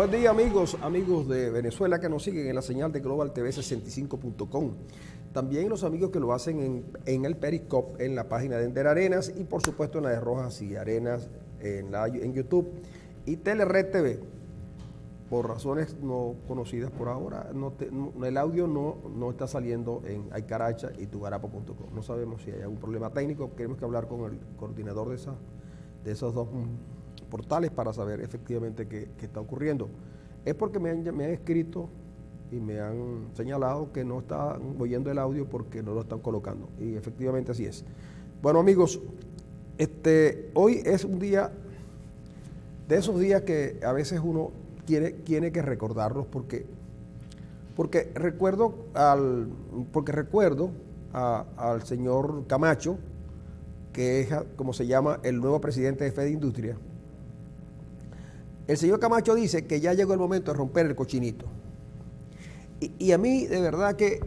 Buen día amigos de Venezuela que nos siguen en la señal de Global TV 65.com. También los amigos que lo hacen en el Periscope, en la página de Ender Arenas y por supuesto en la de Rojas y Arenas en YouTube y Telered TV. Por razones no conocidas por ahora, el audio no está saliendo en Aycaracha y Tugarapo.com. No sabemos si hay algún problema técnico. Queremos que hablar con el coordinador de esos dos portales para saber efectivamente qué está ocurriendo. Es porque me han escrito y me han señalado que no están oyendo el audio porque no lo están colocando. Y efectivamente así es. Bueno amigos, hoy es un día de esos días que a veces uno tiene que recordarlos porque recuerdo al señor Camacho, que es como se llama el nuevo presidente de Fede Industria. El señor Camacho dice que ya llegó el momento de romper el cochinito. Y a mí, de verdad que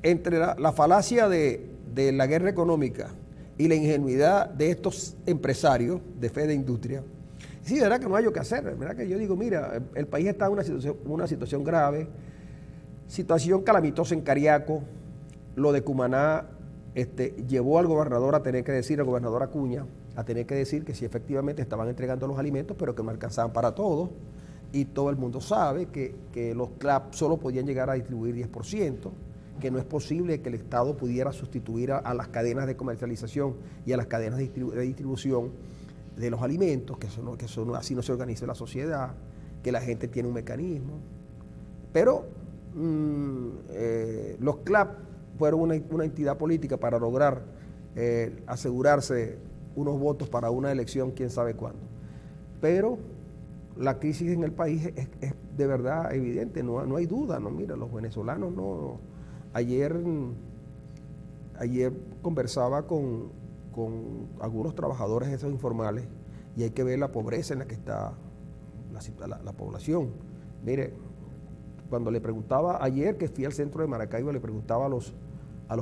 entre la falacia de la guerra económica y la ingenuidad de estos empresarios de Fede Industria, sí, de verdad que no hay lo que hacer. De verdad que yo digo, mira, el país está en una situación grave, situación calamitosa en Cariaco. Lo de Cumaná llevó al gobernador a tener que decir, al gobernador Acuña, a tener que decir que sí, efectivamente estaban entregando los alimentos, pero que no alcanzaban para todos. Y todo el mundo sabe que los CLAP solo podían llegar a distribuir 10%, que no es posible que el Estado pudiera sustituir a las cadenas de comercialización y a las cadenas de distribución de los alimentos, que así no se organiza la sociedad, que la gente tiene un mecanismo. Pero los CLAP fueron una entidad política para lograr asegurarse unos votos para una elección, quién sabe cuándo. Pero la crisis en el país es de verdad evidente, no hay duda, no, mira, los venezolanos no. Ayer conversaba con algunos trabajadores esos informales y hay que ver la pobreza en la que está la población. Mire, cuando le preguntaba ayer que fui al centro de Maracaibo, le preguntaba a los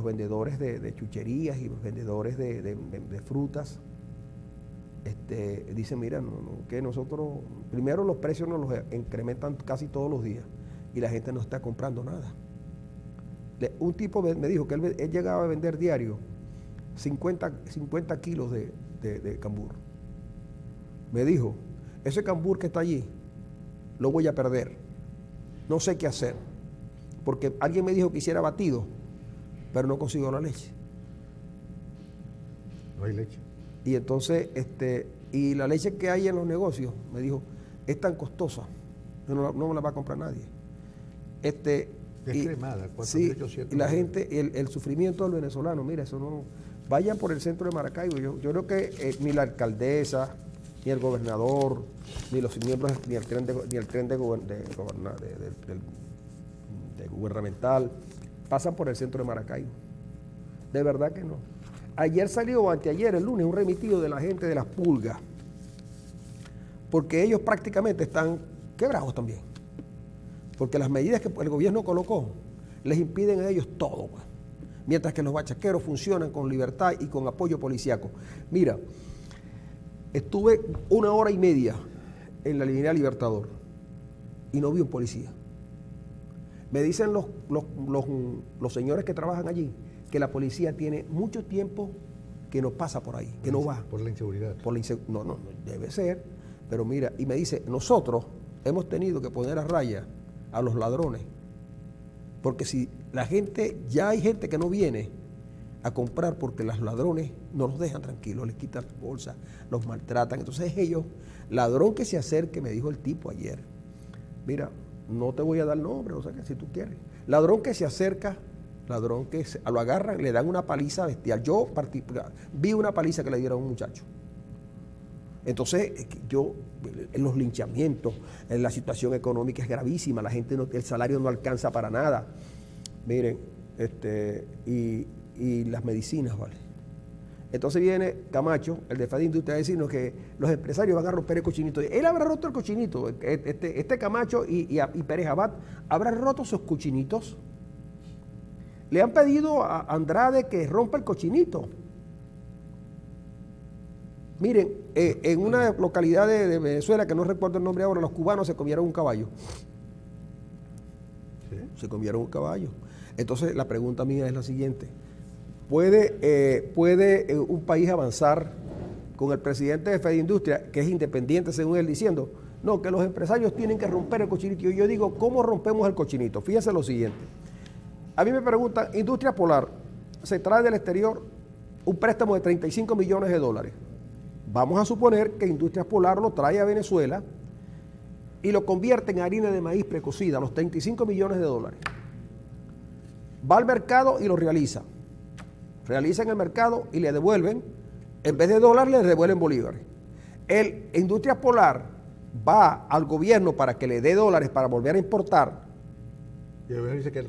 vendedores de chucherías y vendedores de frutas, dicen, mira, que nosotros, primero los precios nos los incrementan casi todos los días y la gente no está comprando nada. Un tipo me dijo que él llegaba a vender diario 50 kilos de cambur. Me dijo, ese cambur que está allí, lo voy a perder. No sé qué hacer. Porque alguien me dijo que hiciera batido, pero no consigo la leche. No hay leche. Y entonces, y la leche que hay en los negocios, me dijo, es tan costosa, no me la va a comprar nadie. Es cremada, 4.800. Sí, y la gente, el sufrimiento del venezolano, mira, eso no. Vayan por el centro de Maracaibo. Yo creo que ni la alcaldesa, ni el gobernador, ni los miembros, ni el tren de gubernamental pasan por el centro de Maracaibo. De verdad que no. Ayer salió, anteayer, el lunes, un remitido de la gente de las pulgas, porque ellos prácticamente están quebrados también, porque las medidas que el gobierno colocó les impiden a ellos todo, pues. Mientras que los bachaqueros funcionan con libertad y con apoyo policíaco. Mira, estuve 1 hora y media en la línea Libertador y no vi un policía. Me dicen los señores que trabajan allí que la policía tiene mucho tiempo que no pasa por ahí, que no va. Por la inseguridad. No, debe ser. Pero mira, y me dice, nosotros hemos tenido que poner a raya a los ladrones. Porque si la gente, ya hay gente que no viene a comprar porque los ladrones no los dejan tranquilos, les quitan las bolsas, los maltratan. Entonces ellos, ladrón que se acerque, me dijo el tipo ayer, mira, no te voy a dar nombre, o sea que si tú quieres. Ladrón que se acerca, ladrón que lo agarran, le dan una paliza bestial. Yo vi una paliza que le dieron a un muchacho. Entonces, en los linchamientos, en la situación económica es gravísima, la gente el salario no alcanza para nada. Miren, y las medicinas, ¿vale? Entonces viene Camacho, el de Fede Industria, a decirnos que los empresarios van a romper el cochinito. Él habrá roto el cochinito, Camacho y Pérez Abad habrán roto sus cochinitos. Le han pedido a Andrade que rompa el cochinito. Miren, en una localidad de Venezuela, que no recuerdo el nombre ahora, los cubanos se comieron un caballo. ¿Sí? Se comieron un caballo. Entonces, la pregunta mía es la siguiente. ¿Puede un país avanzar con el presidente de Fedindustria, que es independiente según él, diciendo, no, que los empresarios tienen que romper el cochinito? Y yo digo, ¿cómo rompemos el cochinito? Fíjense lo siguiente. A mí me preguntan, Industria Polar se trae del exterior un préstamo de 35 millones de dólares. Vamos a suponer que Industria Polar lo trae a Venezuela y lo convierte en harina de maíz precocida, los 35 millones de dólares. Va al mercado y lo realiza. Realiza en el mercado y le devuelven, en vez de dólares, le devuelven bolívares. Industria Polar va al gobierno para que le dé dólares para volver a importar.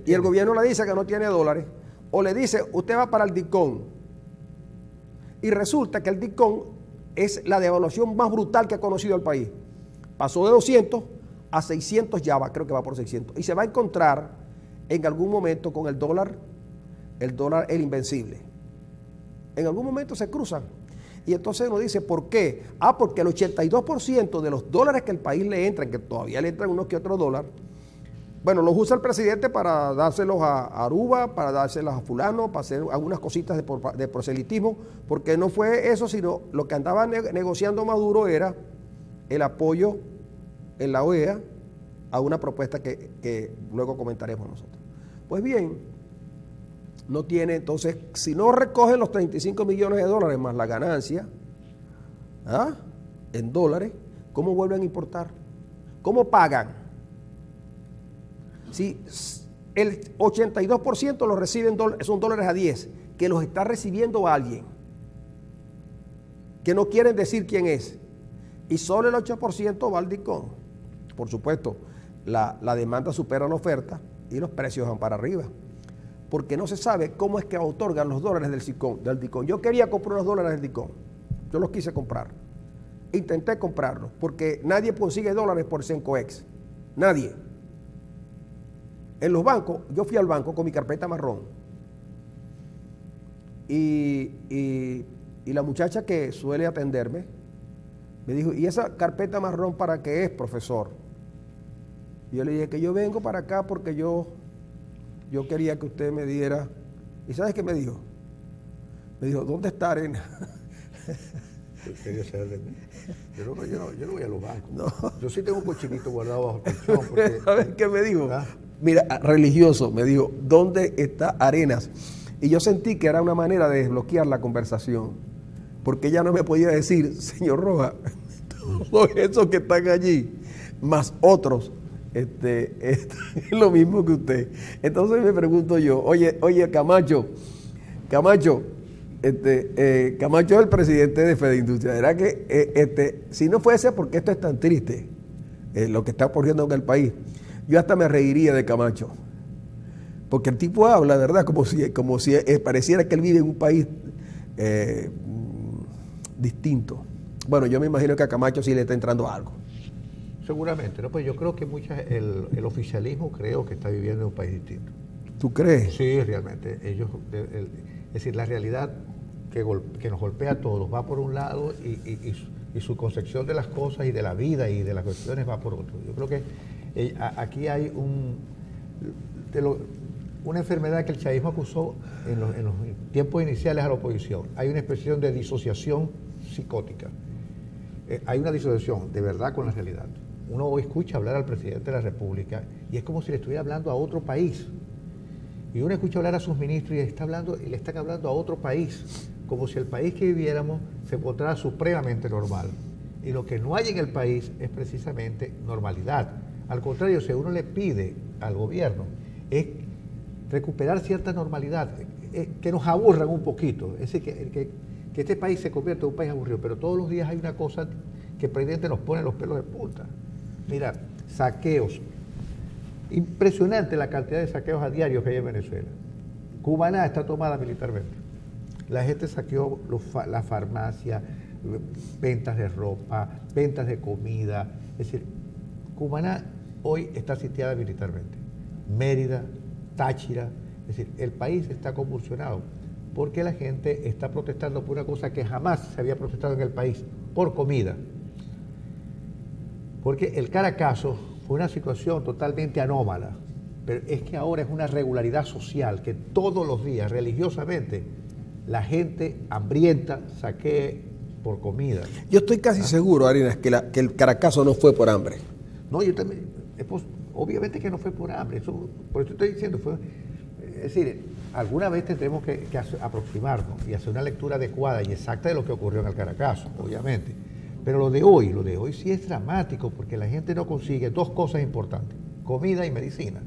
Y el gobierno le dice que no tiene dólares. O le dice, usted va para el DICOM. Y resulta que el DICOM es la devaluación más brutal que ha conocido el país. Pasó de 200 a 600 ya va, creo que va por 600. Y se va a encontrar en algún momento con el dólar, el invencible. En algún momento se cruzan. Y entonces uno dice, ¿por qué? Porque el 82% de los dólares que el país le entran, que todavía le entran unos que otros dólares, bueno, los usa el presidente para dárselos a Aruba, para dárselos a fulano, para hacer algunas cositas de proselitismo, porque no fue eso, sino lo que andaba negociando Maduro era el apoyo en la OEA a una propuesta que luego comentaremos nosotros. Pues bien, no tiene, entonces, si no recogen los 35 millones de dólares más la ganancia, en dólares, ¿cómo vuelven a importar? ¿Cómo pagan? Si el 82% lo reciben, son dólares a 10, que los está recibiendo alguien, que no quieren decir quién es, y solo el 8% va al DICOM. Por supuesto, la demanda supera la oferta y los precios van para arriba, porque no se sabe cómo es que otorgan los dólares del DICOM. Yo quería comprar unos dólares del DICOM, yo los quise comprar, intenté comprarlos, porque nadie consigue dólares por Sencoex, nadie. En los bancos, yo fui al banco con mi carpeta marrón y la muchacha que suele atenderme me dijo, ¿y esa carpeta marrón para qué es, profesor? Y yo le dije que yo vengo para acá porque yo quería que usted me diera. ¿Y sabes qué me dijo? Me dijo, ¿dónde está Arena? Quería saber de mí. Yo no voy a los bancos. No. Yo sí tengo un cochinito guardado bajo el colchón. Porque... ¿Sabes qué me dijo? Mira, religioso, me dijo, ¿dónde está Arenas? Y yo sentí que era una manera de desbloquear la conversación, porque ella no me podía decir, señor Rojas, todos esos que están allí, más otros, es lo mismo que usted. Entonces me pregunto yo, oye, Camacho, Camacho es el presidente de Fedindustria. ¿Verdad que si no fuese porque esto es tan triste, lo que está ocurriendo en el país, yo hasta me reiría de Camacho? Porque el tipo habla, ¿verdad? Como si pareciera que él vive en un país distinto. Bueno, yo me imagino que a Camacho sí le está entrando algo. Seguramente, ¿no? Pues yo creo que el oficialismo creo que está viviendo en un país distinto. ¿Tú crees? Sí, realmente. Ellos, es decir, la realidad que nos golpea a todos va por un lado y su concepción de las cosas y de la vida y de las cuestiones va por otro. Yo creo que aquí hay una enfermedad que el chavismo acusó en los tiempos iniciales a la oposición. Hay una expresión de disociación psicótica. Hay una disociación de verdad con la realidad. Uno hoy escucha hablar al presidente de la República y es como si le estuviera hablando a otro país. Y uno escucha hablar a sus ministros y le están hablando a otro país, como si el país que viviéramos se encontrara supremamente normal. Y lo que no hay en el país es precisamente normalidad. Al contrario, si uno le pide al gobierno es recuperar cierta normalidad, que nos aburran un poquito, es decir, que este país se convierta en un país aburrido, pero todos los días hay una cosa que el presidente nos pone los pelos de punta. Mira, saqueos. Impresionante la cantidad de saqueos a diario que hay en Venezuela. Cumaná está tomada militarmente. La gente saqueó la farmacia, ventas de ropa, ventas de comida. Es decir, Cumaná hoy está sitiada militarmente. Mérida, Táchira, es decir, el país está convulsionado. porque la gente está protestando por una cosa que jamás se había protestado en el país, por comida. Porque el Caracazo fue una situación totalmente anómala, pero es que ahora es una regularidad social que todos los días, religiosamente, la gente hambrienta saquee por comida. Yo estoy casi seguro, Arenas, que el Caracazo no fue por hambre. No, yo también, obviamente que no fue por hambre, eso, por eso estoy diciendo, es decir, alguna vez tendremos que aproximarnos y hacer una lectura adecuada y exacta de lo que ocurrió en el Caracazo, obviamente. Pero lo de hoy sí es dramático porque la gente no consigue dos cosas importantes, comida y medicina.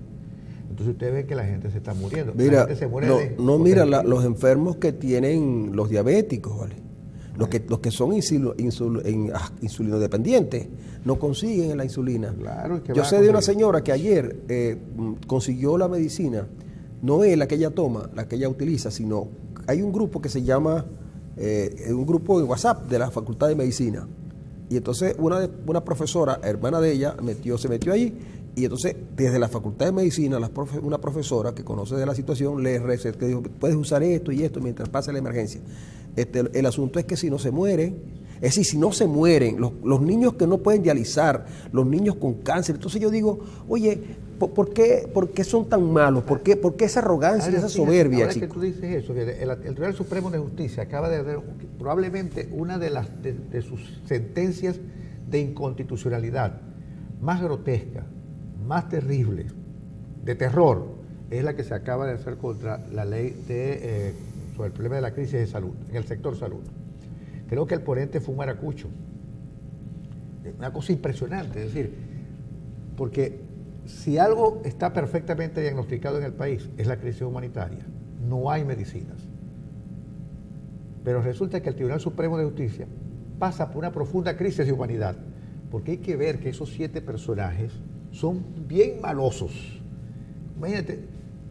Entonces usted ve que la gente se está muriendo. Mira, la gente se muere los enfermos que tienen los diabéticos, ¿vale? Los que son insulinodependientes no consiguen la insulina. Claro, yo sé de una señora que ayer consiguió la medicina, no es la que ella toma, la que ella utiliza, sino hay un grupo que se llama, un grupo de WhatsApp de la Facultad de Medicina. Y entonces una profesora, hermana de ella, se metió allí, y entonces desde la Facultad de Medicina, una profesora que conoce de la situación, le recetó, que dijo, puedes usar esto y esto mientras pase la emergencia. El asunto es que si no se mueren, es decir, si no se mueren, los niños que no pueden dializar, los niños con cáncer, entonces yo digo, oye, ¿por qué son tan malos? ¿Por qué esa arrogancia y esa soberbia, ahora chico? que tú dices eso, el Tribunal Supremo de Justicia acaba de dar probablemente una de sus sentencias de inconstitucionalidad más grotesca, más terrible, de terror, es la que se acaba de hacer contra la ley sobre el problema de la crisis de salud, en el sector salud. Creo que el ponente fue un maracucho. Una cosa impresionante, es decir, porque si algo está perfectamente diagnosticado en el país es la crisis humanitaria, no hay medicinas. Pero resulta que el Tribunal Supremo de Justicia pasa por una profunda crisis de humanidad, porque hay que ver que esos 7 personajes son bien malosos. Imagínate,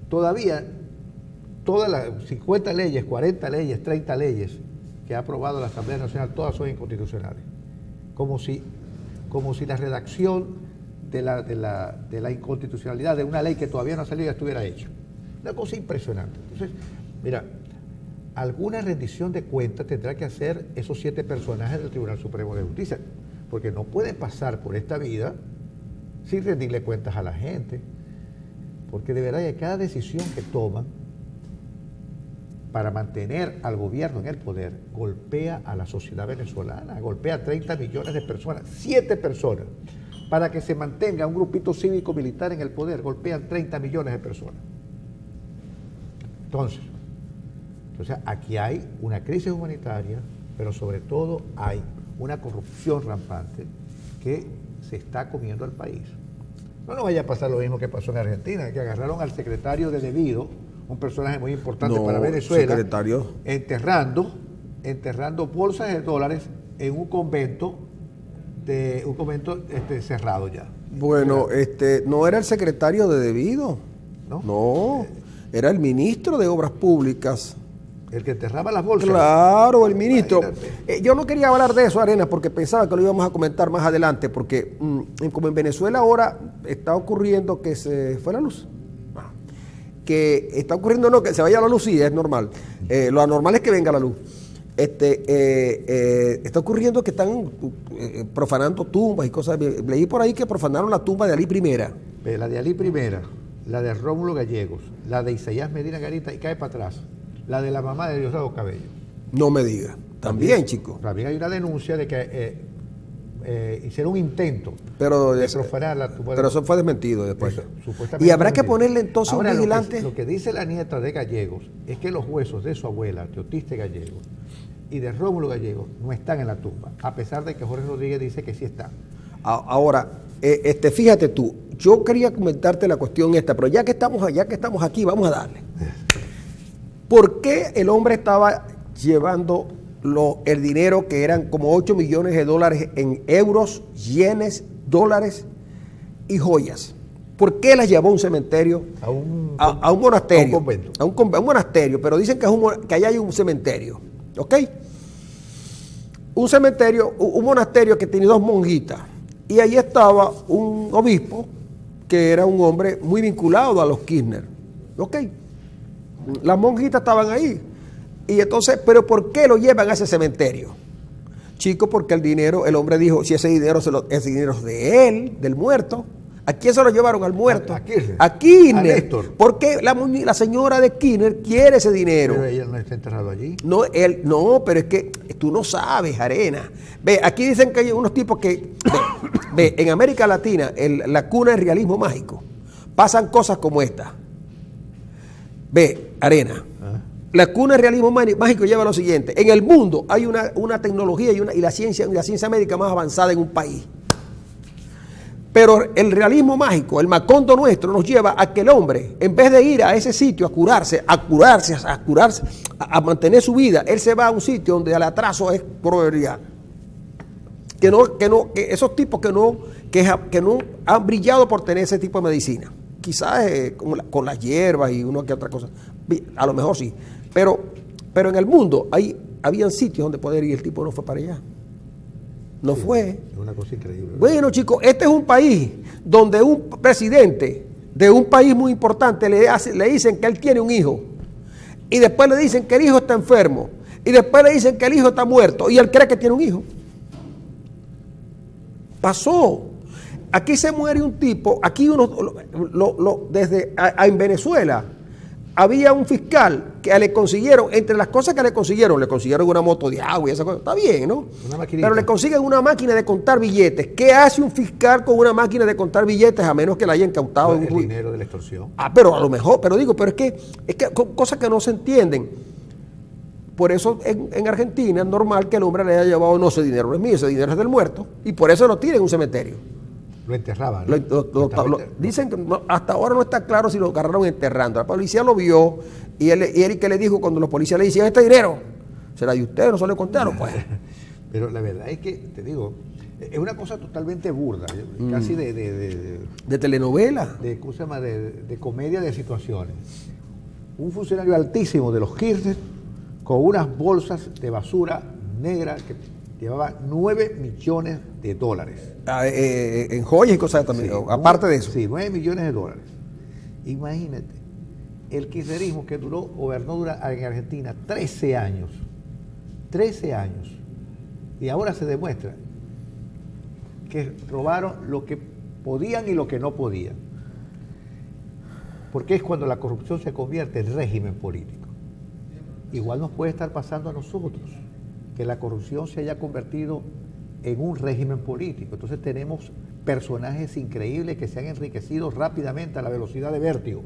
todavía todas las 50 leyes, 40 leyes, 30 leyes que ha aprobado la Asamblea Nacional, todas son inconstitucionales. Como si la redacción de la inconstitucionalidad de una ley que todavía no ha salido ya estuviera hecha. Una cosa impresionante. Entonces, mira, alguna rendición de cuentas tendrá que hacer esos 7 personajes del Tribunal Supremo de Justicia, porque no pueden pasar por esta vida sin rendirle cuentas a la gente, porque de verdad que cada decisión que toman para mantener al gobierno en el poder golpea a la sociedad venezolana, golpea a 30 millones de personas, 7 personas, para que se mantenga un grupito cívico-militar en el poder, golpean 30 millones de personas. Entonces, aquí hay una crisis humanitaria, pero sobre todo hay una corrupción rampante que se está comiendo al país. No nos vaya a pasar lo mismo que pasó en Argentina, que agarraron al secretario de Debido, un personaje muy importante para Venezuela, enterrando bolsas de dólares en un convento cerrado ya. Bueno, no era el secretario de Debido, no, era el ministro de Obras Públicas. El que enterraba las bolsas. Claro, el ministro. Yo no quería hablar de eso, Arenas, porque pensaba que lo íbamos a comentar más adelante, porque como en Venezuela ahora está ocurriendo que se fue la luz. Que está ocurriendo, no, que se vaya la luz, sí, es normal. Lo anormal es que venga la luz. Está ocurriendo que están profanando tumbas y cosas. Leí por ahí que profanaron la tumba de Alí Primera. La de Alí Primera, la de Rómulo Gallegos, la de Isaías Medina Garita, y cae para atrás. La de la mamá de Diosdado Cabello. No me diga. También, chico. También hay una denuncia de que hicieron un intento de profanar la tumba. Pero eso fue desmentido después. Y habrá que ponerle entonces un vigilante. Lo que dice la nieta de Gallegos es que los huesos de su abuela, Teotiste Gallegos, y de Rómulo Gallegos no están en la tumba, a pesar de que Jorge Rodríguez dice que sí están. Ahora, fíjate tú, yo quería comentarte la cuestión esta, pero ya que estamos aquí, vamos a darle. ¿Por qué el hombre estaba llevando el dinero que eran como 8 millones de dólares en euros, yenes, dólares y joyas? ¿Por qué las llevó a un cementerio? A un monasterio. A un convento. A un monasterio, pero dicen que allá hay un cementerio. ¿Ok? Un cementerio, un monasterio que tiene 2 monjitas. Y ahí estaba un obispo que era un hombre muy vinculado a los Kirchner. ¿Ok? Las monjitas estaban ahí. Y entonces, ¿pero por qué lo llevan a ese cementerio? Chico, porque el dinero, el hombre dijo, si ese dinero ese dinero es de él, del muerto. ¿A quién se lo llevaron al muerto? A Kirchner. Porque la señora de Kirchner quiere ese dinero. Pero ella no está enterrado allí. No, pero es que tú no sabes, Arena. Ve, aquí dicen que hay unos tipos que, ve, en América Latina, la cuna del realismo mágico, pasan cosas como esta. Ve, Arena. La cuna del realismo mágico lleva lo siguiente. En el mundo hay una tecnología y la ciencia médica más avanzada en un país. Pero el realismo mágico, el Macondo nuestro, nos lleva a que el hombre, en vez de ir a ese sitio a curarse, a mantener su vida, él se va a un sitio donde el atraso es probabilidad. Que esos tipos que no han brillado por tener ese tipo de medicina. Quizás con las hierbas y una que otra cosa. A lo mejor sí. Pero en el mundo habían sitios donde poder ir y el tipo no fue para allá. No fue. Es una cosa increíble. Bueno, chicos, este es un país donde un presidente de un país muy importante le dicen que él tiene un hijo. Y después le dicen que el hijo está enfermo. Y después le dicen que el hijo está muerto. Y él cree que tiene un hijo. Pasó. Aquí se muere un tipo. Aquí en Venezuela había un fiscal que le consiguieron, entre las cosas que le consiguieron una moto de agua y esa cosa. Está bien, ¿no? Pero le consiguen una máquina de contar billetes. ¿Qué hace un fiscal con una máquina de contar billetes a menos que la hayan incautado? El dinero de la extorsión. Pero a lo mejor, pero es que cosas que no se entienden. Por eso en Argentina es normal que el hombre le haya llevado, no, ese dinero no es mío, ese dinero es del muerto, y por eso lo tiran en un cementerio. Lo enterraban. Dicen que hasta ahora no está claro si lo agarraron enterrando. La policía lo vio y él que le dijo cuando los policías le decían, este dinero, ¿será de usted? ¿No se lo contaron? Pues. Pero la verdad es que, te digo, es una cosa totalmente burda, casi de telenovela. ¿Cómo se llama? De comedia de situaciones. Un funcionario altísimo de los Kirchner con unas bolsas de basura negra que llevaba $9 millones. En joyas y cosas también, sí, aparte de eso. Sí, $9 millones. Imagínate, el kirchnerismo que gobernó en Argentina 13 años. 13 años. Y ahora se demuestra que robaron lo que podían y lo que no podían. Porque es cuando la corrupción se convierte en régimen político. Igual nos puede estar pasando a nosotros, que la corrupción se haya convertido en un régimen político. Entonces tenemos personajes increíbles que se han enriquecido rápidamente a la velocidad de vértigo.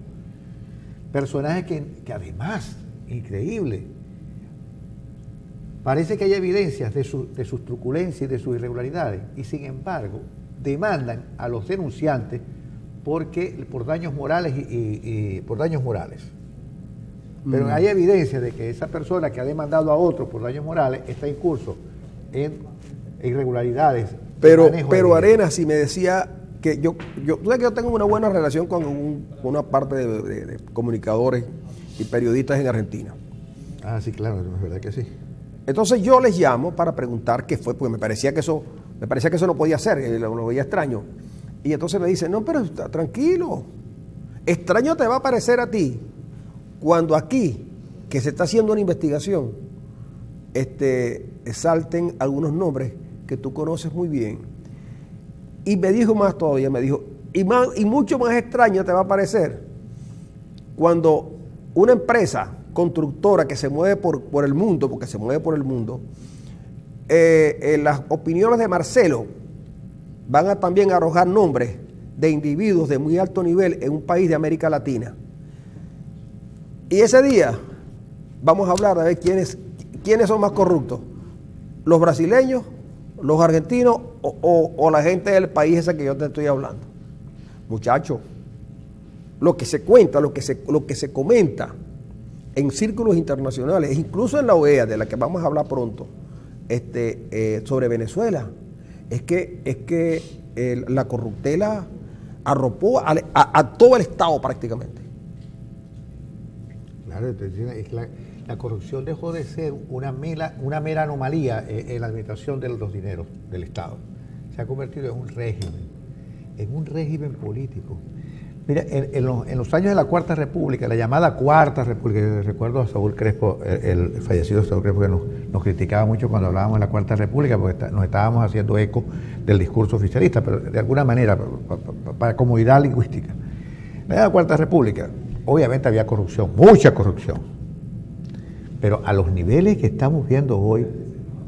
Personajes que además, increíble, parece que hay evidencias de sus truculencias y de sus irregularidades, y sin embargo demandan a los denunciantes por daños morales y por daños morales. Pero hay evidencia de que esa persona que ha demandado a otro por daños morales está incurso en irregularidades. Pero Arenas, si me decía que tú sabes que yo tengo una buena relación con una parte de comunicadores y periodistas en Argentina. Ah, sí, claro, es verdad que sí. Entonces yo les llamo para preguntar qué fue, porque me parecía que eso no podía ser, lo veía extraño. Y entonces me dicen, no, pero está tranquilo. Extraño te va a parecer a ti cuando aquí, que se está haciendo una investigación, salten algunos nombres que tú conoces muy bien. Y me dijo más todavía, y mucho más extraño te va a parecer cuando una empresa constructora que se mueve por el mundo, porque se mueve por el mundo, las opiniones de Marcelo van a también arrojar nombres de individuos de muy alto nivel en un país de América Latina. Y ese día vamos a hablar de ver quiénes son más corruptos, los brasileños, los argentinos o la gente del país ese que yo te estoy hablando. Muchachos, lo que se cuenta, lo que se comenta en círculos internacionales, incluso en la OEA, de la que vamos a hablar pronto, sobre Venezuela, es que la corruptela arropó a todo el Estado prácticamente. Claro, la corrupción dejó de ser una mera anomalía en la administración de los dineros del Estado. Se ha convertido en un régimen político. Mira, en los años de la Cuarta República, la llamada Cuarta República, yo recuerdo a Saúl Crespo, el fallecido Saúl Crespo, que nos criticaba mucho cuando hablábamos de la Cuarta República, porque nos estábamos haciendo eco del discurso oficialista, pero de alguna manera, para comodidad lingüística. En la Cuarta República, obviamente había corrupción, mucha corrupción, pero a los niveles que estamos viendo hoy,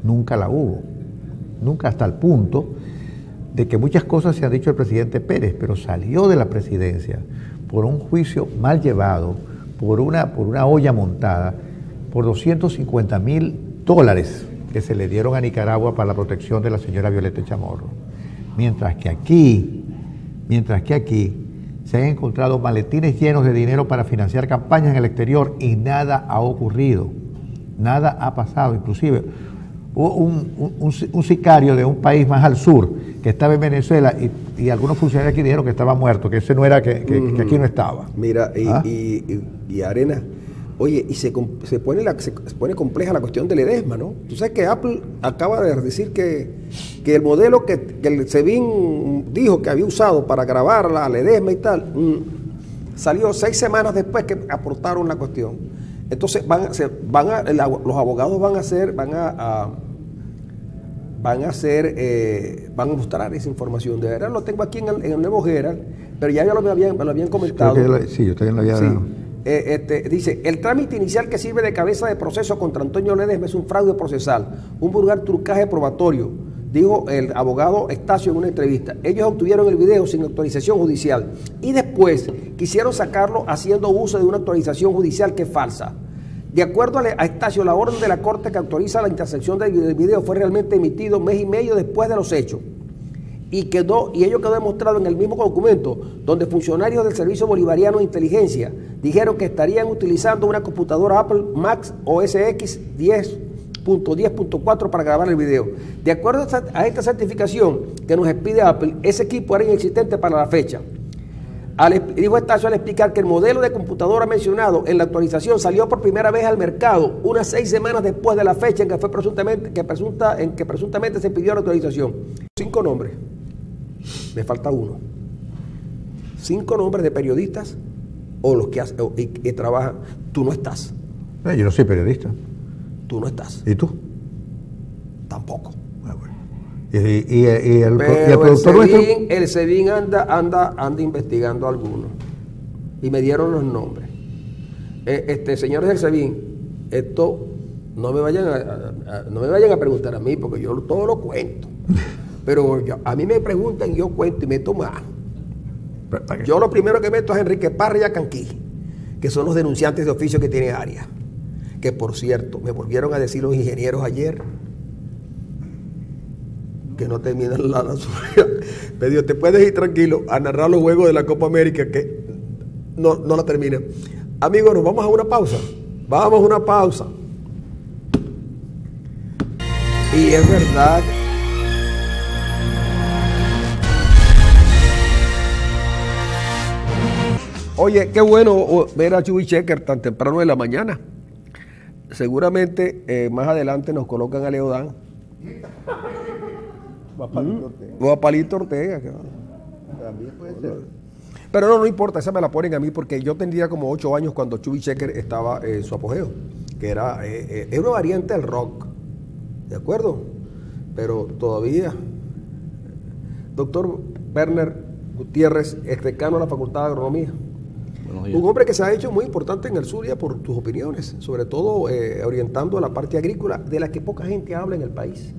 nunca la hubo, nunca, hasta el punto de que muchas cosas se han dicho el presidente Pérez, pero salió de la presidencia por un juicio mal llevado, por una olla montada, por $250,000 que se le dieron a Nicaragua para la protección de la señora Violeta Chamorro. Mientras que aquí se han encontrado maletines llenos de dinero para financiar campañas en el exterior y nada ha ocurrido, nada ha pasado. Inclusive hubo un sicario de un país más al sur que estaba en Venezuela y algunos funcionarios aquí dijeron que estaba muerto, que ese no era, que aquí no estaba. Mira, y Arena, oye, y se pone compleja la cuestión del Ledesma, ¿no? Tú sabes que Apple acaba de decir que el modelo que el SEBIN dijo que había usado para grabar la Ledesma y tal, salió 6 semanas después que aportaron la cuestión. Entonces los abogados van a mostrar esa información. De verdad lo tengo aquí en el Nuevo Herald, pero ya me lo habían comentado. Sí, yo también lo había. Sí. Dice, el trámite inicial que sirve de cabeza de proceso contra Antonio Ledesma es un fraude procesal, un vulgar trucaje probatorio, dijo el abogado Estacio en una entrevista. Ellos obtuvieron el video sin autorización judicial y después quisieron sacarlo haciendo uso de una autorización judicial que es falsa. De acuerdo a Estacio, la orden de la Corte que autoriza la intercepción del video fue realmente emitido 1 mes y medio después de los hechos. Y ello quedó demostrado en el mismo documento, donde funcionarios del Servicio Bolivariano de Inteligencia dijeron que estarían utilizando una computadora Apple Mac OS X 10.10.4 para grabar el video. De acuerdo a esta certificación que nos expide Apple, ese equipo era inexistente para la fecha. Dijo Estacio al explicar que el modelo de computadora mencionado en la actualización salió por primera vez al mercado unas 6 semanas después de la fecha en que presuntamente se pidió la actualización. 5 nombres. Me falta uno. 5 nombres de periodistas o los que trabajan. Tú no estás. Yo no soy periodista. Tú no estás. ¿Y tú? Tampoco. Ah, bueno. Y el productor nuestro. El SEBIN anda investigando algunos. Y me dieron los nombres. Señores del SEBIN, esto no me vayan a preguntar a mí, porque yo todo lo cuento. Pero a mí me preguntan, yo cuento y meto más. Yo lo primero que meto es a Enrique Parra y a Canquí, que son los denunciantes de oficio que tiene Arias. Que por cierto, me volvieron a decir los ingenieros ayer que no terminan la me dijo, te puedes ir tranquilo a narrar los juegos de la Copa América que no la terminan. Amigos, nos vamos a una pausa. Vamos a una pausa. Y es verdad. Oye, qué bueno ver a Chuy Checker tan temprano de la mañana. Seguramente más adelante nos colocan a Leodán. O a Palito Ortega. También puede ser. Pero no importa, esa me la ponen a mí porque yo tendría como 8 años cuando Chuy Checker estaba en su apogeo, que era una variante del rock, ¿de acuerdo? Pero todavía, doctor Werner Gutiérrez, decano de la Facultad de Agronomía, un hombre que se ha hecho muy importante en el Zulia por tus opiniones, sobre todo orientando a la parte agrícola, de la que poca gente habla en el país.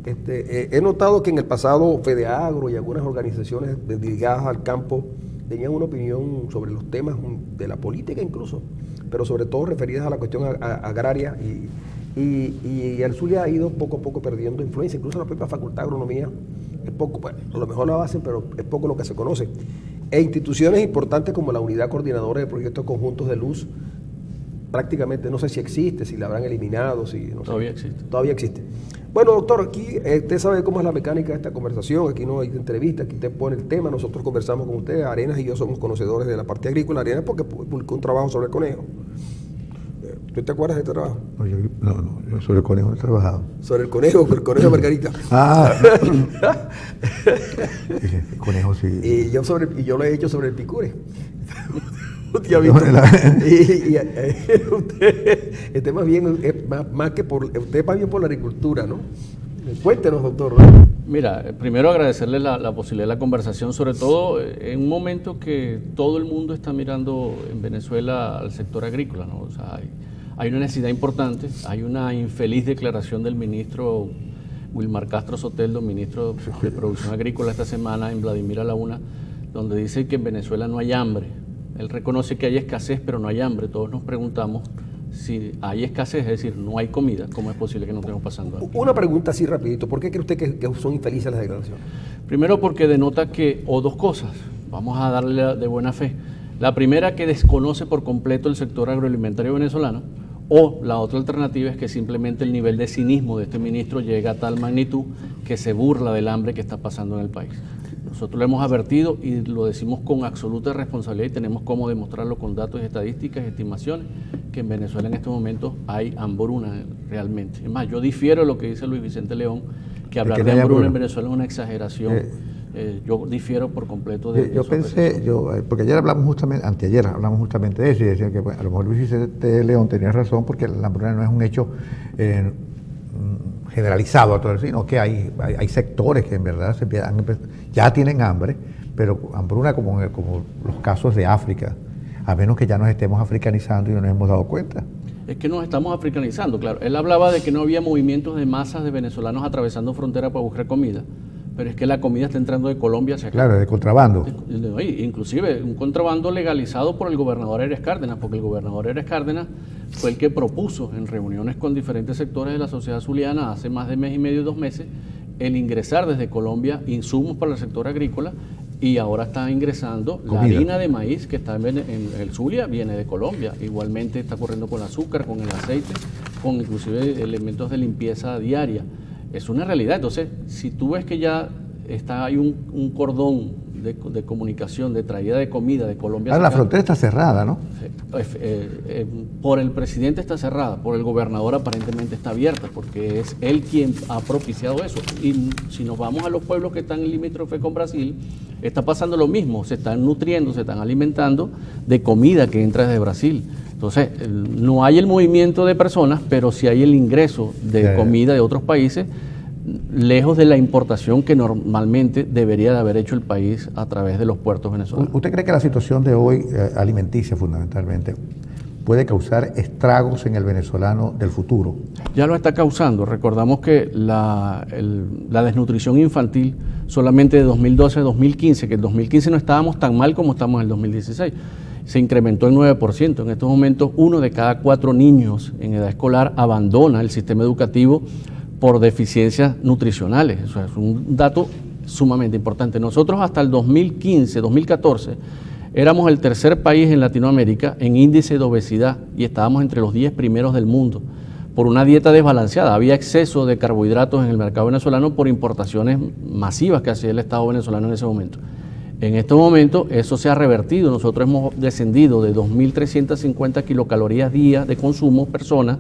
He notado que en el pasado FEDEAGRO y algunas organizaciones dedicadas al campo tenían una opinión sobre los temas de la política incluso, pero sobre todo referidas a la cuestión agraria y el Zulia ha ido poco a poco perdiendo influencia, incluso la propia Facultad de Agronomía es poco, bueno, a lo mejor lo hacen, pero es poco lo que se conoce. E instituciones importantes como la Unidad Coordinadora de Proyectos Conjuntos de Luz, prácticamente no sé si existe, si la habrán eliminado, no Todavía sé. existe. Todavía existe. Bueno, doctor, aquí usted sabe cómo es la mecánica de esta conversación, aquí no hay entrevista, aquí usted pone el tema, nosotros conversamos con usted, Arenas y yo somos conocedores de la parte agrícola, Arenas porque publicó un trabajo sobre el conejo. ¿Tú te acuerdas de este trabajo? No, sobre el conejo no he trabajado. Sobre el conejo Margarita. El conejo sí. Y yo lo he hecho sobre el picure. Usted ha usted más bien, usted más bien por la agricultura, ¿no? Cuéntenos, doctor. Mira, primero agradecerle la posibilidad de la conversación, sobre todo en un momento que todo el mundo está mirando en Venezuela al sector agrícola, ¿no? O sea, hay una necesidad importante, hay una infeliz declaración del ministro Wilmar Castro Soteldo, ministro de Producción Agrícola, esta semana en Vladimir a la Una, donde dice que en Venezuela no hay hambre. Él reconoce que hay escasez, pero no hay hambre. Todos nos preguntamos si hay escasez, es decir, no hay comida, ¿cómo es posible que no estemos pasando hambre? Una pregunta así rapidito, ¿por qué cree usted que son infelices las declaraciones? Primero porque denota que, o dos cosas, vamos a darle de buena fe. La primera, que desconoce por completo el sector agroalimentario venezolano, o la otra alternativa es que simplemente el nivel de cinismo de este ministro llega a tal magnitud que se burla del hambre que está pasando en el país. Nosotros lo hemos advertido y lo decimos con absoluta responsabilidad y tenemos cómo demostrarlo con datos, estadísticas y estimaciones, que en Venezuela en estos momentos hay hambruna realmente. Es más, yo difiero de lo que dice Luis Vicente León, que hablar de hambruna en Venezuela es una exageración. Yo difiero por completo de yo pensé, porque ayer hablamos anteayer hablamos justamente de eso y decía que a lo mejor Luis Vicente León tenía razón, porque la hambruna no es un hecho generalizado a todo, sino que hay sectores que en verdad ya tienen hambre, pero hambruna como los casos de África, a menos que ya nos estemos africanizando y no nos hemos dado cuenta. Es que nos estamos africanizando, claro. Él hablaba de que no había movimientos de masas de venezolanos atravesando frontera para buscar comida, pero es que la comida está entrando de Colombia hacia acá. Claro, de contrabando. Inclusive un contrabando legalizado por el gobernador Heres Cárdenas, porque el gobernador Heres Cárdenas fue el que propuso en reuniones con diferentes sectores de la sociedad zuliana hace más de mes y medio, 2 meses, el ingresar desde Colombia insumos para el sector agrícola, y ahora está ingresando comida. La harina de maíz que está en el Zulia viene de Colombia. Igualmente está ocurriendo con el azúcar, con el aceite, con inclusive elementos de limpieza diaria. Es una realidad. Entonces, si tú ves que ya hay un cordón de comunicación, de traída de comida de Colombia. Ahora la frontera está cerrada, ¿no? Por el presidente está cerrada, por el gobernador aparentemente está abierta, porque es él quien ha propiciado eso. Y si nos vamos a los pueblos que están en limítrofe con Brasil, está pasando lo mismo, se están nutriendo, se están alimentando de comida que entra desde Brasil. Entonces, no hay el movimiento de personas, pero sí hay el ingreso de comida de otros países, lejos de la importación que normalmente debería de haber hecho el país a través de los puertos venezolanos. ¿Usted cree que la situación de hoy, alimenticia fundamentalmente, puede causar estragos en el venezolano del futuro? Ya lo está causando. Recordamos que la desnutrición infantil solamente de 2012 a 2015, que en 2015 no estábamos tan mal como estamos en el 2016, se incrementó en 9%. En estos momentos, 1 de cada 4 niños en edad escolar abandona el sistema educativo por deficiencias nutricionales. Eso es un dato sumamente importante. Nosotros hasta el 2015, 2014, éramos el tercer país en Latinoamérica en índice de obesidad y estábamos entre los 10 primeros del mundo por una dieta desbalanceada. Había exceso de carbohidratos en el mercado venezolano por importaciones masivas que hacía el Estado venezolano en ese momento. En estos momentos eso se ha revertido. Nosotros hemos descendido de 2.350 kilocalorías día de consumo persona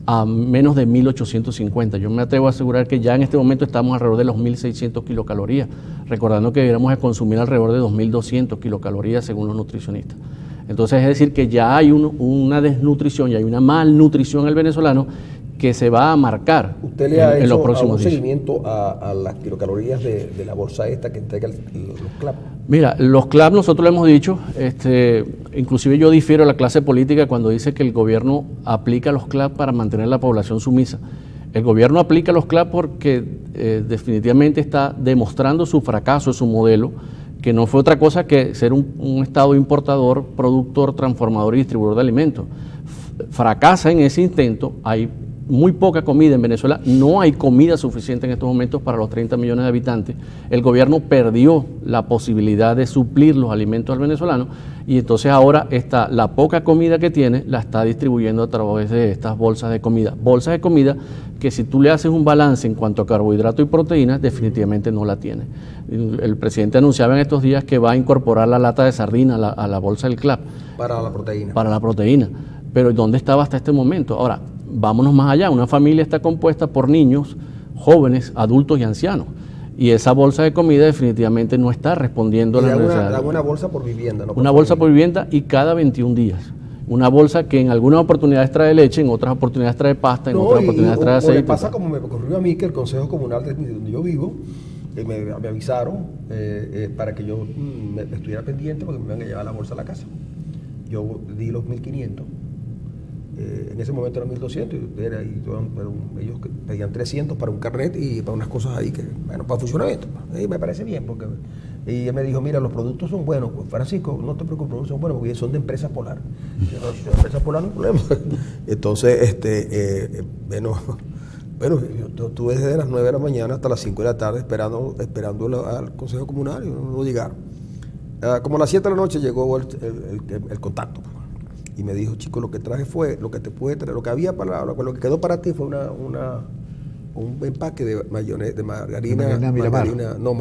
a menos de 1.850. Yo me atrevo a asegurar que ya en este momento estamos alrededor de los 1.600 kilocalorías, recordando que deberíamos de consumir alrededor de 2.200 kilocalorías según los nutricionistas. Entonces es decir que ya hay una desnutrición y hay una malnutrición en el venezolano que se va a marcar en los próximos días. ¿Usted le ha hecho algún seguimiento a las kilocalorías de la bolsa esta que entrega los CLAP? Mira, los CLAP nosotros lo hemos dicho, inclusive yo difiero a la clase política cuando dice que el gobierno aplica los CLAP para mantener la población sumisa. El gobierno aplica los CLAP porque definitivamente está demostrando su fracaso, su modelo, que no fue otra cosa que ser un Estado importador, productor, transformador y distribuidor de alimentos. Fracasa en ese intento, hay muy poca comida en Venezuela, no hay comida suficiente en estos momentos para los 30 millones de habitantes. El gobierno perdió la posibilidad de suplir los alimentos al venezolano y entonces ahora la poca comida que tiene la está distribuyendo a través de estas bolsas de comida. Bolsas de comida que si tú le haces un balance en cuanto a carbohidratos y proteínas, definitivamente no la tiene. El presidente anunciaba en estos días que va a incorporar la lata de sardina a la bolsa del CLAP. Para la proteína. Para la proteína. pero ¿dónde estaba hasta este momento? Ahora, vámonos más allá. Una familia está compuesta por niños, jóvenes, adultos y ancianos. Y esa bolsa de comida definitivamente no está respondiendo a las necesidades. Dan una bolsa por vivienda, ¿no? Una bolsa por vivienda y cada 21 días. Una bolsa que en algunas oportunidades trae leche, en otras oportunidades trae pasta, en otras oportunidades trae aceite. Me pasa como me ocurrió a mí, que el Consejo Comunal de donde yo vivo, me avisaron para que yo me estuviera pendiente porque me iban a llevar la bolsa a la casa. Yo di los 1.500. En ese momento eran 1.200, pero ellos pedían 300 para un carnet y para unas cosas ahí que, bueno, para funcionamiento. Y me parece bien, porque y ella me dijo, mira, los productos son buenos, pues, Francisco, no te preocupes, los productos son buenos porque son de empresa Polar. Yo, no, si son de empresa Polar no hay problema. Entonces, bueno, yo estuve desde las 9 de la mañana hasta las 5 de la tarde esperando al Consejo Comunal y no llegaron. Como a las 7 de la noche llegó el contacto. Y me dijo, chico, lo que traje fue, lo que te puede traer, lo que había para, lo que quedó para ti fue un empaque de mayonesa, de margarina. No.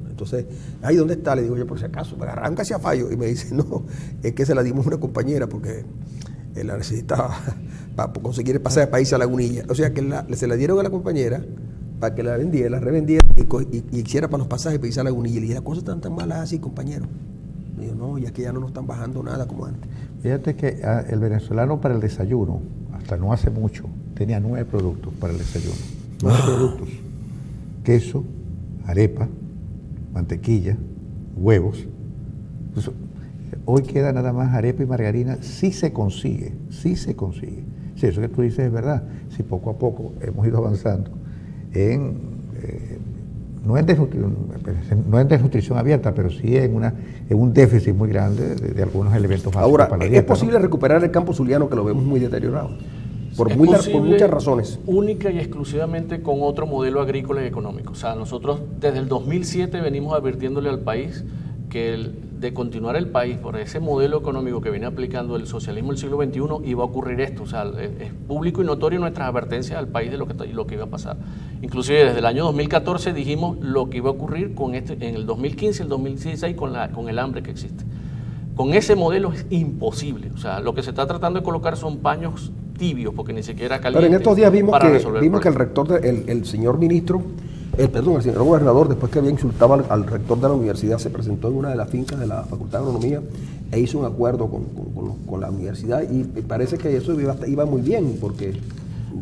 Entonces, ahí ¿dónde está? Le digo yo, por si acaso, me agarraron casi a fallo. Y me dice, no, es que se la dimos a una compañera porque la necesitaba para conseguir el pasaje para irse a Lagunilla. O sea, que se la dieron a la compañera para que la revendiera y hiciera para los pasajes para irse a Lagunilla. Y le dije, las cosas están tan malas así, compañero. Me dijo, no, ya que ya no nos están bajando nada como antes. Fíjate que el venezolano para el desayuno, hasta no hace mucho, tenía 9 productos para el desayuno. 9 productos. Queso, arepa, mantequilla, huevos. Entonces, hoy queda nada más arepa y margarina, sí se consigue. Sí, eso que tú dices es verdad. Si poco a poco hemos ido avanzando no en desnutrición abierta, pero sí en un déficit muy grande de algunos elementos básicos. Ahora, para la dieta, ¿es posible recuperar el campo zuliano que lo vemos muy deteriorado? Por muchas razones. Única y exclusivamente con otro modelo agrícola y económico. O sea, nosotros desde el 2007 venimos advirtiéndole al país que de continuar el país por ese modelo económico que viene aplicando el socialismo del siglo XXI, iba a ocurrir esto. O sea, es público y notorio nuestras advertencias al país de lo que iba a pasar. Inclusive desde el año 2014 dijimos lo que iba a ocurrir en el 2015 y el 2016 con el hambre que existe. Con ese modelo es imposible. O sea, lo que se está tratando de colocar son paños tibios, porque ni siquiera calientes. Pero en estos días vimos que el rector, el señor ministro, el señor gobernador, después que había insultado al rector de la universidad, se presentó en una de las fincas de la Facultad de Agronomía e hizo un acuerdo con la universidad y parece que eso iba muy bien, porque...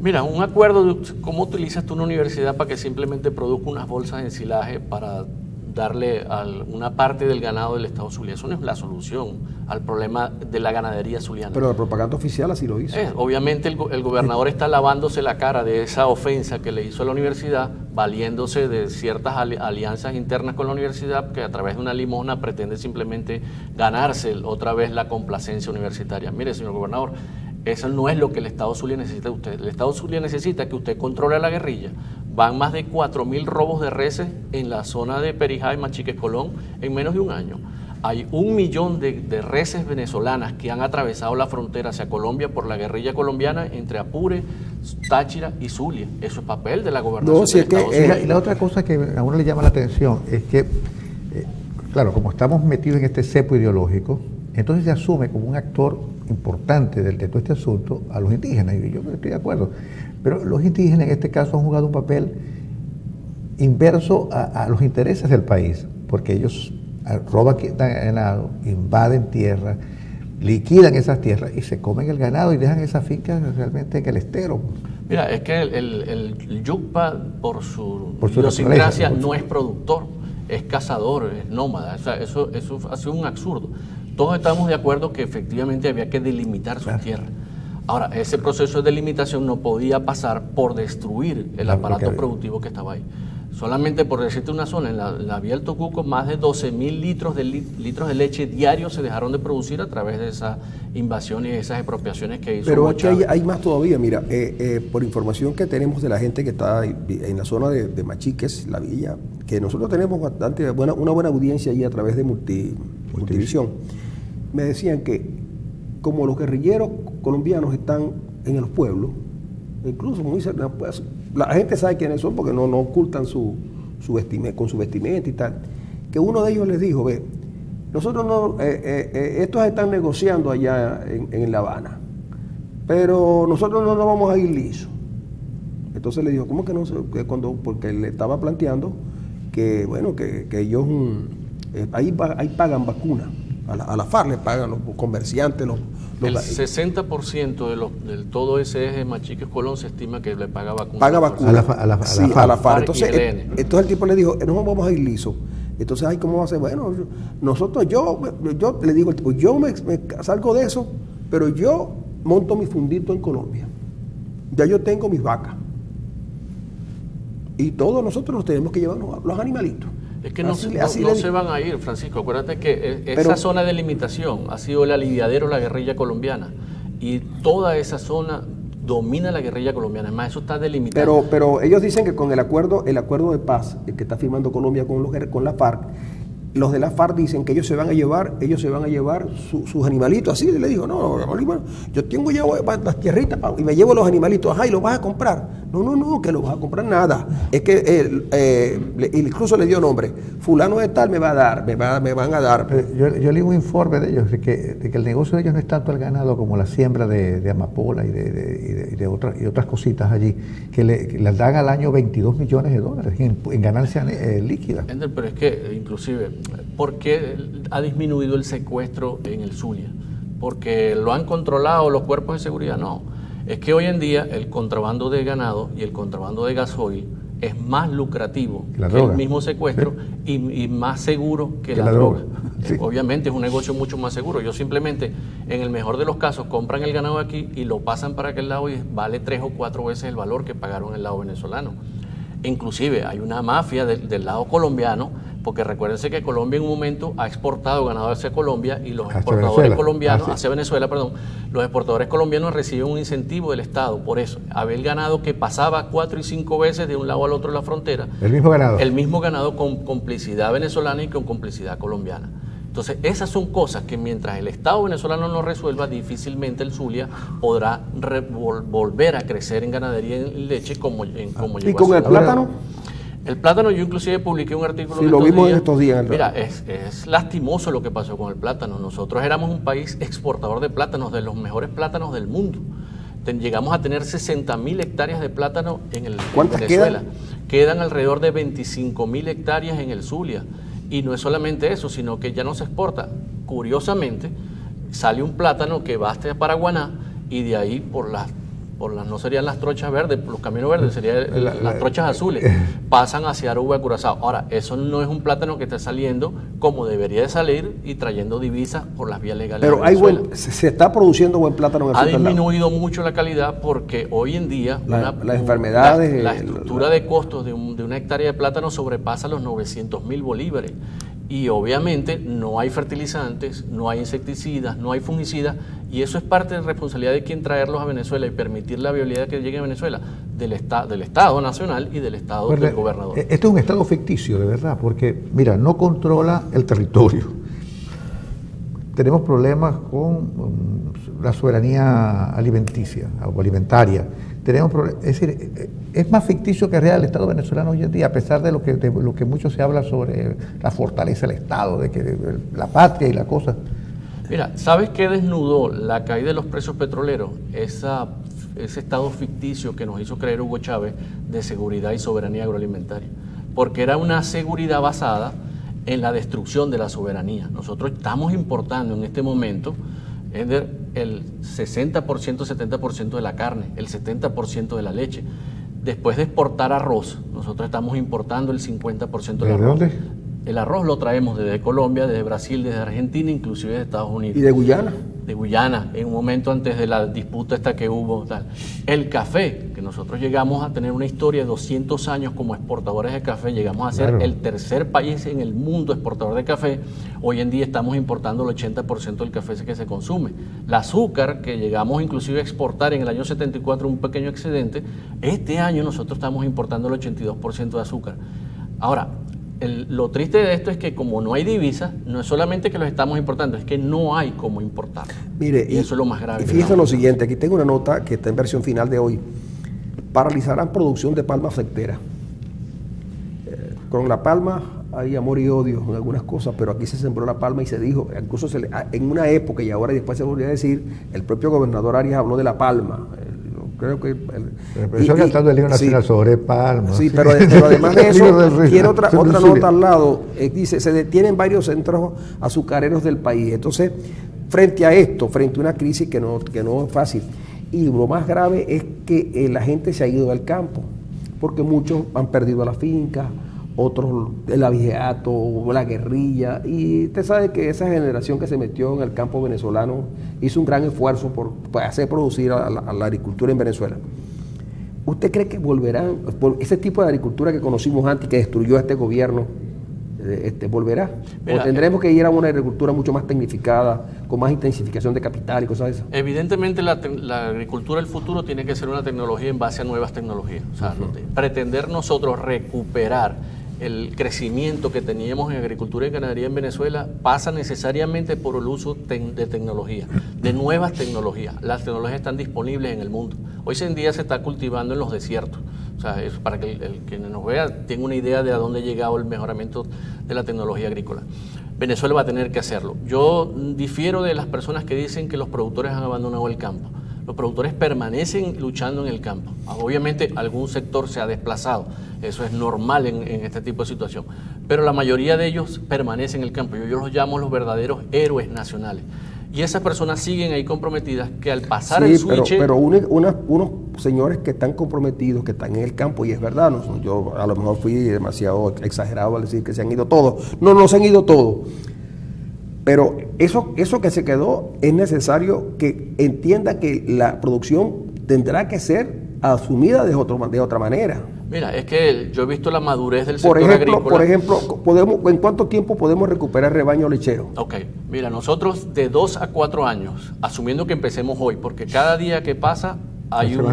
Mira, un acuerdo, ¿cómo utilizas tú una universidad para que simplemente produzca unas bolsas de ensilaje para darle a una parte del ganado del estado Zulia? Eso no es la solución al problema de la ganadería zuliana. Pero la propaganda oficial así lo hizo. Obviamente el gobernador está lavándose la cara de esa ofensa que le hizo a la universidad, valiéndose de ciertas alianzas internas con la universidad, que a través de una limosna pretende simplemente ganarse otra vez la complacencia universitaria. Mire, señor gobernador, eso no es lo que el estado Zulia necesita de usted. El estado Zulia necesita que usted controle a la guerrilla. Van más de 4.000 robos de reses en la zona de Perijá y Machiques Colón en menos de un año. Hay 1 millón de reses venezolanas que han atravesado la frontera hacia Colombia por la guerrilla colombiana entre Apure, Táchira y Zulia. Eso es papel de la gobernación del estado Zulia. Y la otra cosa que a uno le llama la atención es que, claro, como estamos metidos en este cepo ideológico, entonces se asume como un actor importante de todo este asunto a los indígenas, y yo estoy de acuerdo, pero los indígenas en este caso han jugado un papel inverso a los intereses del país, porque ellos roban ganado, invaden tierra, liquidan esas tierras y se comen el ganado y dejan esas fincas realmente en el estero. Mira, es que el yucpa por su idiosincrasia no es productor, es cazador, es nómada. O sea, eso ha sido un absurdo. Todos estamos de acuerdo que efectivamente había que delimitar sus tierras. Ahora, ese proceso de delimitación no podía pasar por destruir el aparato productivo que estaba ahí. Solamente por decirte una zona, en la vía del Tocuco, más de 12.000 litros de leche diarios se dejaron de producir a través de esa invasión y esas expropiaciones que hizo. Pero hay más todavía, mira, por información que tenemos de la gente que está en la zona de Machiques, la villa, que nosotros tenemos una buena audiencia allí a través de Multivisión, me decían que como los guerrilleros colombianos están en los pueblos, incluso muy cerca, pues, la gente sabe quiénes son porque no ocultan con su vestimenta y tal, que uno de ellos les dijo, nosotros no, estos están negociando allá en La Habana, pero nosotros no nos vamos a ir lisos. Entonces le dijo, ¿cómo que no? Porque le estaba planteando que, bueno, que ellos ahí pagan vacunas. A la FARC le pagan los comerciantes, el 60% de todo ese eje Machiques Colón se estima que le paga vacunas. Paga vacunas a la FARC. Entonces el tipo le dijo, no vamos a ir lisos. Entonces, ay, ¿cómo va a ser? Bueno, nosotros, yo le digo, yo me salgo de eso, pero yo monto mi fundito en Colombia. Ya yo tengo mis vacas. Y todos nosotros nos tenemos que llevar los animalitos. Es que no se van a ir, Francisco. Acuérdate que esa zona de limitación ha sido el aliviadero de la guerrilla colombiana. Y toda esa zona domina la guerrilla colombiana. Es más, eso está delimitado. Pero ellos dicen que con el acuerdo de paz que está firmando Colombia con la FARC, los de la FARC dicen que ellos se van a llevar sus animalitos. Así le digo, no, yo llevo las tierritas y me llevo los animalitos. Ajá, ¿y los vas a comprar? No, que los vas a comprar nada. Es que incluso le dio nombre. Fulano de tal me van a dar. Yo leí un informe de ellos de que el negocio de ellos no es tanto el ganado como la siembra de amapola y de otras cositas allí, que les dan al año $22 millones en ganancias líquidas. Pero es que, inclusive, ¿por qué ha disminuido el secuestro en el Zulia? ¿Porque lo han controlado los cuerpos de seguridad? No. Es que hoy en día el contrabando de ganado y el contrabando de gasoil es más lucrativo que el mismo secuestro, ¿sí? y más seguro que la droga. Sí. Obviamente es un negocio mucho más seguro. Yo simplemente, en el mejor de los casos, compran el ganado aquí y lo pasan para aquel lado y vale 3 o 4 veces el valor que pagaron el lado venezolano. Inclusive hay una mafia del lado colombiano, porque recuérdense que Colombia en un momento ha exportado ganado hacia Colombia y los exportadores colombianos, hacia Venezuela, los exportadores colombianos reciben un incentivo del Estado por eso. Había el ganado que pasaba 4 y 5 veces de un lado al otro de la frontera. El mismo ganado con complicidad venezolana y con complicidad colombiana. Entonces, esas son cosas que mientras el Estado venezolano no resuelva, difícilmente el Zulia podrá volver a crecer en ganadería y en leche como llegó. ¿Y con el plátano? El plátano, yo inclusive publiqué un artículo. Sí, lo vimos en estos días. Mira, es lastimoso lo que pasó con el plátano. Nosotros éramos un país exportador de plátanos, de los mejores plátanos del mundo. Llegamos a tener 60.000 hectáreas de plátano en Venezuela. Quedan alrededor de 25.000 hectáreas en el Zulia. Y no es solamente eso, sino que ya no se exporta. Curiosamente, sale un plátano que va hasta Paraguaná y de ahí no serían las trochas verdes, los caminos verdes, serían las trochas azules, pasan hacia Aruba y Curazao. Ahora, eso no es un plátano que está saliendo como debería de salir y trayendo divisas por las vías legales. Pero se está produciendo buen plátano en el Ha disminuido mucho la calidad porque hoy en día las enfermedades, la estructura de costos de una hectárea de plátano sobrepasa los 900.000 bolívares. Y obviamente no hay fertilizantes, no hay insecticidas, no hay fungicidas, y eso es parte de la responsabilidad de quien traerlos a Venezuela y permitir la viabilidad que llegue a Venezuela, del Estado Nacional y del Estado del gobernador. Esto es un Estado ficticio, de verdad, porque, mira, no controla el territorio. Tenemos problemas con la soberanía alimenticia o alimentaria. Es decir, es más ficticio que real el Estado venezolano hoy en día, a pesar de lo que mucho se habla sobre la fortaleza del Estado, de que la patria y la cosa. Mira, ¿sabes qué desnudó la caída de los precios petroleros? Ese Estado ficticio que nos hizo creer Hugo Chávez de seguridad y soberanía agroalimentaria, porque era una seguridad basada en la destrucción de la soberanía. Nosotros estamos importando en este momento el 60%, 70% de la carne, el 70% de la leche. Después de exportar arroz, nosotros estamos importando el 50% del arroz. ¿De dónde? El arroz lo traemos desde Colombia, desde Brasil, desde Argentina, inclusive de Estados Unidos. ¿Y de Guyana? De Guyana, en un momento antes de la disputa esta que hubo. Tal. El café, que nosotros llegamos a tener una historia de 200 años como exportadores de café, llegamos a ser el tercer país en el mundo exportador de café. Hoy en día estamos importando el 80% del café que se consume. El azúcar, que llegamos inclusive a exportar en el año 74 un pequeño excedente, este año nosotros estamos importando el 82% de azúcar. Ahora, lo triste de esto es que como no hay divisas, no es solamente que los estamos importando, es que no hay cómo importar. Mire, y eso es lo más grave. Y fíjense lo siguiente, aquí tengo una nota que está en versión final de hoy. Paralizarán producción de palma aceitera. Con la palma hay amor y odio en algunas cosas, pero aquí se sembró la palma y se dijo, incluso en una época y ahora y después se volvió a decir, el propio gobernador Arias habló de la palma. Creo que pero eso cantando el himno nacional sobre palma. Sí, pero además de eso, quiero otra nota al lado. Dice, se detienen varios centros azucareros del país. Entonces, frente a esto, frente a una crisis que no es fácil, y lo más grave es que la gente se ha ido del campo, porque muchos han perdido la finca, otros el abigeato, la guerrilla, y usted sabe que esa generación que se metió en el campo venezolano hizo un gran esfuerzo por hacer producir a la agricultura en Venezuela. ¿Usted cree que volverán, por ese tipo de agricultura que conocimos antes, que destruyó a este gobierno, volverá? Mira, ¿o tendremos que ir a una agricultura mucho más tecnificada, con más intensificación de capital y cosas de esas? Evidentemente la agricultura del futuro tiene que ser una tecnología en base a nuevas tecnologías. O sea, pretender nosotros recuperar el crecimiento que teníamos en agricultura y ganadería en Venezuela pasa necesariamente por el uso de tecnología, de nuevas tecnologías. Las tecnologías están disponibles en el mundo. Hoy en día se está cultivando en los desiertos. O sea, eso para que el que nos vea tenga una idea de a dónde ha llegado el mejoramiento de la tecnología agrícola. Venezuela va a tener que hacerlo. Yo difiero de las personas que dicen que los productores han abandonado el campo. Los productores permanecen luchando en el campo. Obviamente algún sector se ha desplazado, eso es normal en este tipo de situación, pero la mayoría de ellos permanecen en el campo. Yo los llamo los verdaderos héroes nacionales. Y esas personas siguen ahí comprometidas, que al pasar el switch... Pero unos señores que están comprometidos, que están en el campo, y es verdad, yo a lo mejor fui demasiado exagerado al decir que se han ido todos. No se han ido todos. Pero eso que se quedó, es necesario que entienda que la producción tendrá que ser asumida de otra manera. Mira, es que yo he visto la madurez del sector agrícola. Por ejemplo, ¿en cuánto tiempo podemos recuperar rebaño lechero? Ok, mira, nosotros de 2 a 4 años, asumiendo que empecemos hoy, porque cada día que pasa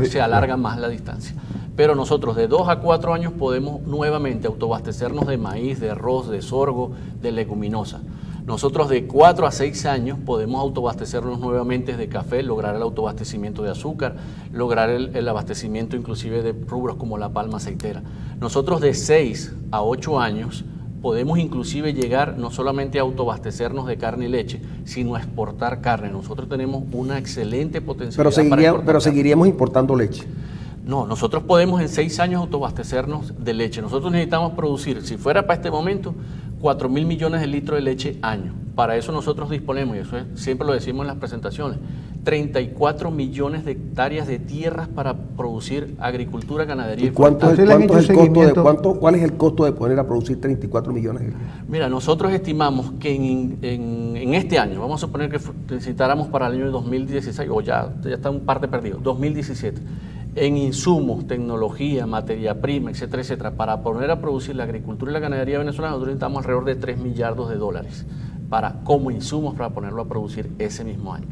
se alarga más la distancia. Pero nosotros de 2 a 4 años podemos nuevamente autoabastecernos de maíz, de arroz, de sorgo, de leguminosa. Nosotros de 4 a 6 años podemos autoabastecernos nuevamente de café, lograr el autoabastecimiento de azúcar, lograr el abastecimiento inclusive de rubros como la palma aceitera. Nosotros de 6 a 8 años podemos inclusive llegar no solamente a autoabastecernos de carne y leche, sino a exportar carne. Nosotros tenemos una excelente potencialidad pero seguiríamos importando leche. No, nosotros podemos en 6 años autoabastecernos de leche. Nosotros necesitamos producir, si fuera para este momento, 4.000 millones de litros de leche año. Para eso nosotros disponemos, y eso siempre lo decimos en las presentaciones, 34 millones de hectáreas de tierras para producir agricultura, ganadería. ¿Y cuál es el costo de poner a producir 34 millones de hectáreas? Mira, nosotros estimamos que en este año, vamos a suponer que necesitáramos para el año 2016, o ya está un parte perdido, 2017, en insumos, tecnología, materia prima, etcétera, etcétera, para poner a producir la agricultura y la ganadería venezolana, nosotros necesitamos alrededor de 3 millardos de dólares como insumos para ponerlo a producir ese mismo año.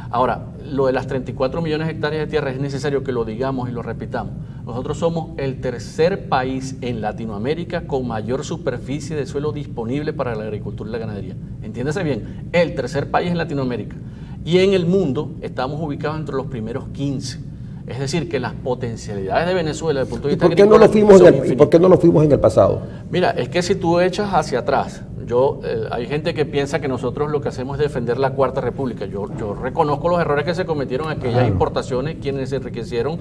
Ahora, lo de las 34 millones de hectáreas de tierra es necesario que lo digamos y lo repitamos. Nosotros somos el tercer país en Latinoamérica con mayor superficie de suelo disponible para la agricultura y la ganadería. Entiéndase bien, el tercer país en Latinoamérica. Y en el mundo estamos ubicados entre los primeros 15. Es decir, que las potencialidades de Venezuela desde el punto de vista agrícola son infinitas. ¿Y por qué no lo fuimos en el pasado? Mira, es que si tú echas hacia atrás, hay gente que piensa que nosotros lo que hacemos es defender la Cuarta República. Yo reconozco los errores que se cometieron en aquellas importaciones, quienes se enriquecieron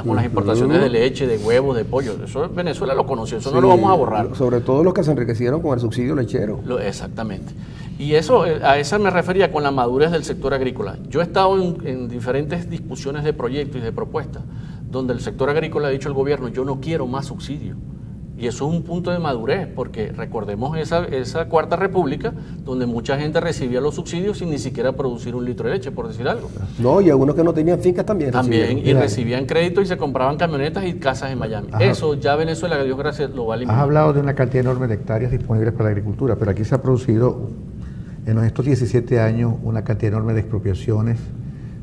con las importaciones de leche, de huevos, de pollo. Eso Venezuela lo conoció, eso no lo vamos a borrar. Sobre todo los que se enriquecieron con el subsidio lechero. Exactamente. Y a esa me refería con la madurez del sector agrícola. Yo he estado en diferentes discusiones de proyectos y de propuestas, donde el sector agrícola ha dicho al gobierno, yo no quiero más subsidio. Y eso es un punto de madurez, porque recordemos esa Cuarta República, donde mucha gente recibía los subsidios sin ni siquiera producir un litro de leche, por decir algo. No, y algunos que no tenían fincas también. Recibían créditos y se compraban camionetas y casas en Miami. Ajá. Eso ya Venezuela, que Dios gracias, lo va a eliminar. Has hablado de una cantidad enorme de hectáreas disponibles para la agricultura, pero aquí se ha producido en estos 17 años una cantidad enorme de expropiaciones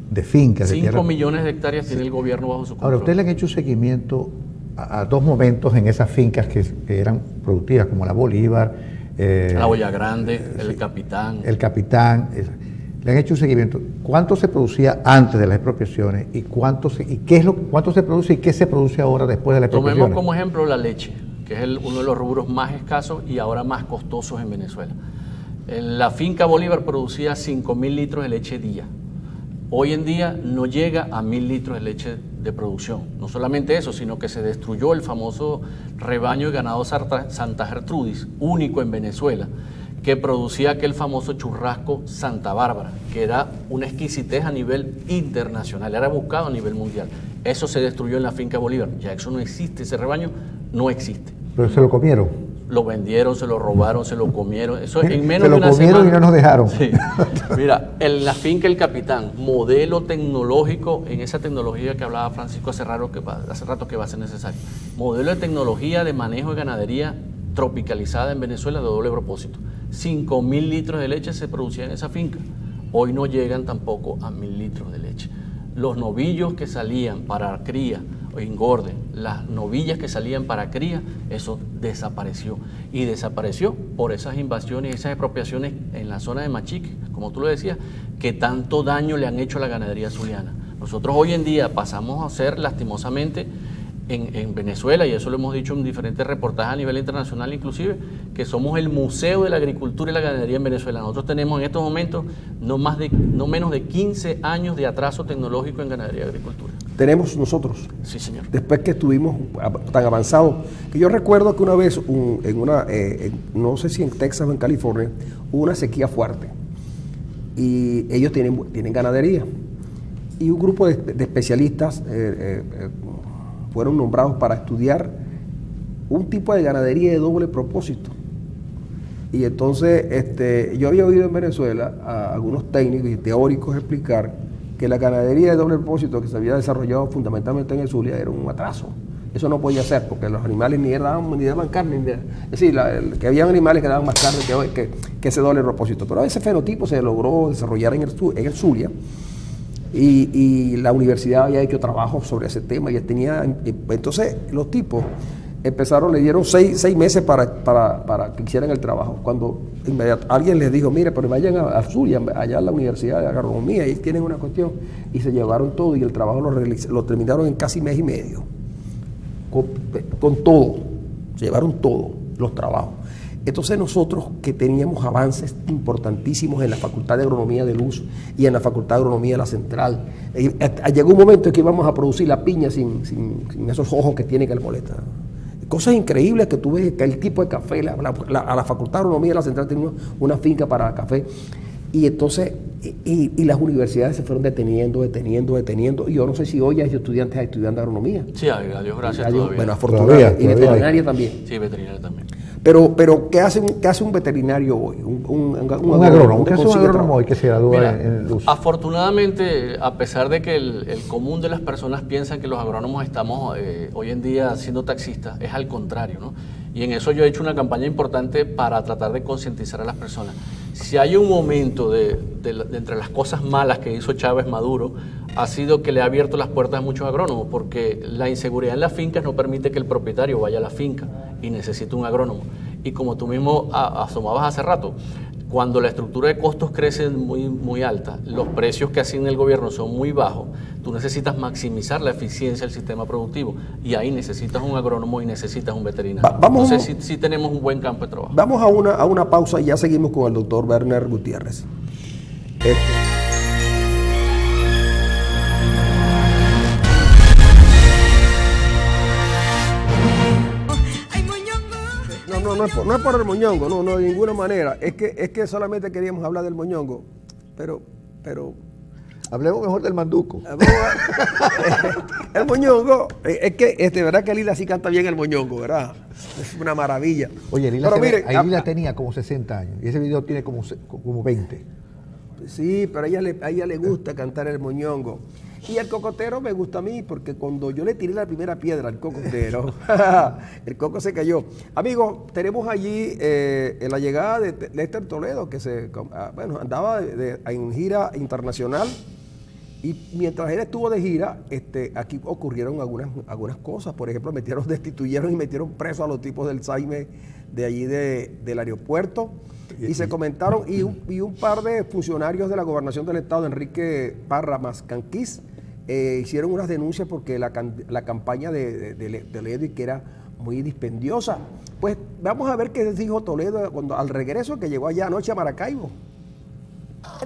de fincas. 5 millones de hectáreas tiene el gobierno bajo su control. Ahora, ¿ustedes le han hecho seguimiento a dos momentos en esas fincas que eran productivas, como la Bolívar? La Olla Grande, el Capitán. El Capitán. Le han hecho un seguimiento. ¿Cuánto se producía antes de las expropiaciones? ¿Y cuánto se produce y qué se produce ahora después de las expropiaciones? Tomemos como ejemplo la leche. que es uno de los rubros más escasos y ahora más costosos en Venezuela. La finca Bolívar producía 5.000 litros de leche día. Hoy en día no llega a 1.000 litros de leche de producción. No solamente eso, sino que se destruyó el famoso rebaño de ganado Santa Gertrudis, único en Venezuela, que producía aquel famoso churrasco Santa Bárbara, que era una exquisitez a nivel internacional, era buscado a nivel mundial. Eso se destruyó en la finca Bolívar. Ya eso no existe, ese rebaño no existe. Pero se lo comieron. Lo vendieron, se lo robaron, se lo comieron. Eso en menos se lo de una comieron semana. Y no nos dejaron. Sí. Mira, en la finca El Capitán, modelo tecnológico, en esa tecnología que hablaba Francisco hace rato que va a ser necesario. Modelo de tecnología de manejo de ganadería tropicalizada en Venezuela de doble propósito. 5.000 litros de leche se producían en esa finca. Hoy no llegan tampoco a 1.000 litros de leche. Los novillos que salían para cría o engorde, las novillas que salían para cría, eso desapareció. Y desapareció por esas invasiones y esas expropiaciones en la zona de Machique, como tú lo decías, que tanto daño le han hecho a la ganadería zuliana. Nosotros hoy en día pasamos a ser, lastimosamente, en Venezuela, y eso lo hemos dicho en diferentes reportajes a nivel internacional inclusive, que somos el museo de la agricultura y la ganadería en Venezuela. Nosotros tenemos en estos momentos no menos de 15 años de atraso tecnológico en ganadería y agricultura. Tenemos nosotros. Sí, señor. Después que estuvimos tan avanzados, que yo recuerdo que una vez, no sé si en Texas o en California, hubo una sequía fuerte y ellos tienen ganadería. Y un grupo de especialistas fueron nombrados para estudiar un tipo de ganadería de doble propósito. Y entonces yo había oído en Venezuela a algunos técnicos y teóricos explicar que la ganadería de doble propósito que se había desarrollado fundamentalmente en el Zulia era un atraso. Eso no podía ser, porque los animales ni daban carne, es decir, que había animales que daban más carne que ese doble propósito. Pero ese fenotipo se logró desarrollar en el Zulia. Y la universidad había hecho trabajo sobre ese tema y entonces los tipos le dieron seis meses para que hicieran el trabajo. Cuando alguien les dijo, mire, pero vayan a Zulia, allá en la Universidad de Agronomía, y tienen una cuestión, y se llevaron todo y el trabajo lo terminaron en casi mes y medio, con todo, se llevaron todo, los trabajos. Entonces nosotros que teníamos avances importantísimos en la Facultad de Agronomía de Luz y en la Facultad de Agronomía de la Central, llegó un momento en que íbamos a producir la piña sin esos ojos que tiene que le molestan. Cosas increíbles que tú ves, que el tipo de café, a la Facultad de Agronomía de la Central tenía una finca para café, y entonces y las universidades se fueron deteniendo, y yo no sé si hoy hay estudiantes estudiando agronomía. Sí, a Dios gracias todavía. Bueno, afortunadamente, y veterinaria también. Sí, veterinaria también. Pero ¿qué hace un veterinario hoy? Un agrónomo. ¿Qué hace un agrónomo hoy que se gradúa en Luz? Afortunadamente, a pesar de que el común de las personas piensan que los agrónomos estamos hoy en día siendo taxistas, es al contrario, ¿no? Y en eso yo he hecho una campaña importante para tratar de concientizar a las personas. Si hay un momento de entre las cosas malas que hizo Chávez Maduro, ha sido que le ha abierto las puertas a muchos agrónomos, porque la inseguridad en las fincas no permite que el propietario vaya a la finca y necesita un agrónomo. Y como tú mismo asomabas hace rato, cuando la estructura de costos crece muy alta, los precios que asigna el gobierno son muy bajos, tú necesitas maximizar la eficiencia del sistema productivo, y ahí necesitas un agrónomo y necesitas un veterinario. Entonces sí tenemos un buen campo de trabajo. Vamos a una pausa y ya seguimos con el doctor Werner Gutiérrez. No es por el moñongo, no, de ninguna manera. Es que solamente queríamos hablar del moñongo, pero hablemos mejor del manduco. El moñongo, es que verdad que Lila sí canta bien el moñongo, ¿verdad? Es una maravilla. Oye, Lila tenía como 60 años y ese video tiene como 20. Sí, pero a ella le gusta cantar el moñongo. Y el cocotero me gusta a mí, porque cuando yo le tiré la primera piedra al cocotero, el coco se cayó. Amigos, tenemos allí en la llegada de Lester Toledo, que andaba en gira internacional, y mientras él estuvo de gira, aquí ocurrieron algunas cosas. Por ejemplo, destituyeron y metieron preso a los tipos del SAIME de allí del aeropuerto. Y se comentaron, y un par de funcionarios de la gobernación del estado, Enrique Parra Mascanquís, hicieron unas denuncias porque la campaña de Ledwig, que era muy dispendiosa. Pues vamos a ver qué dijo Toledo cuando al regreso que llegó allá anoche a Maracaibo.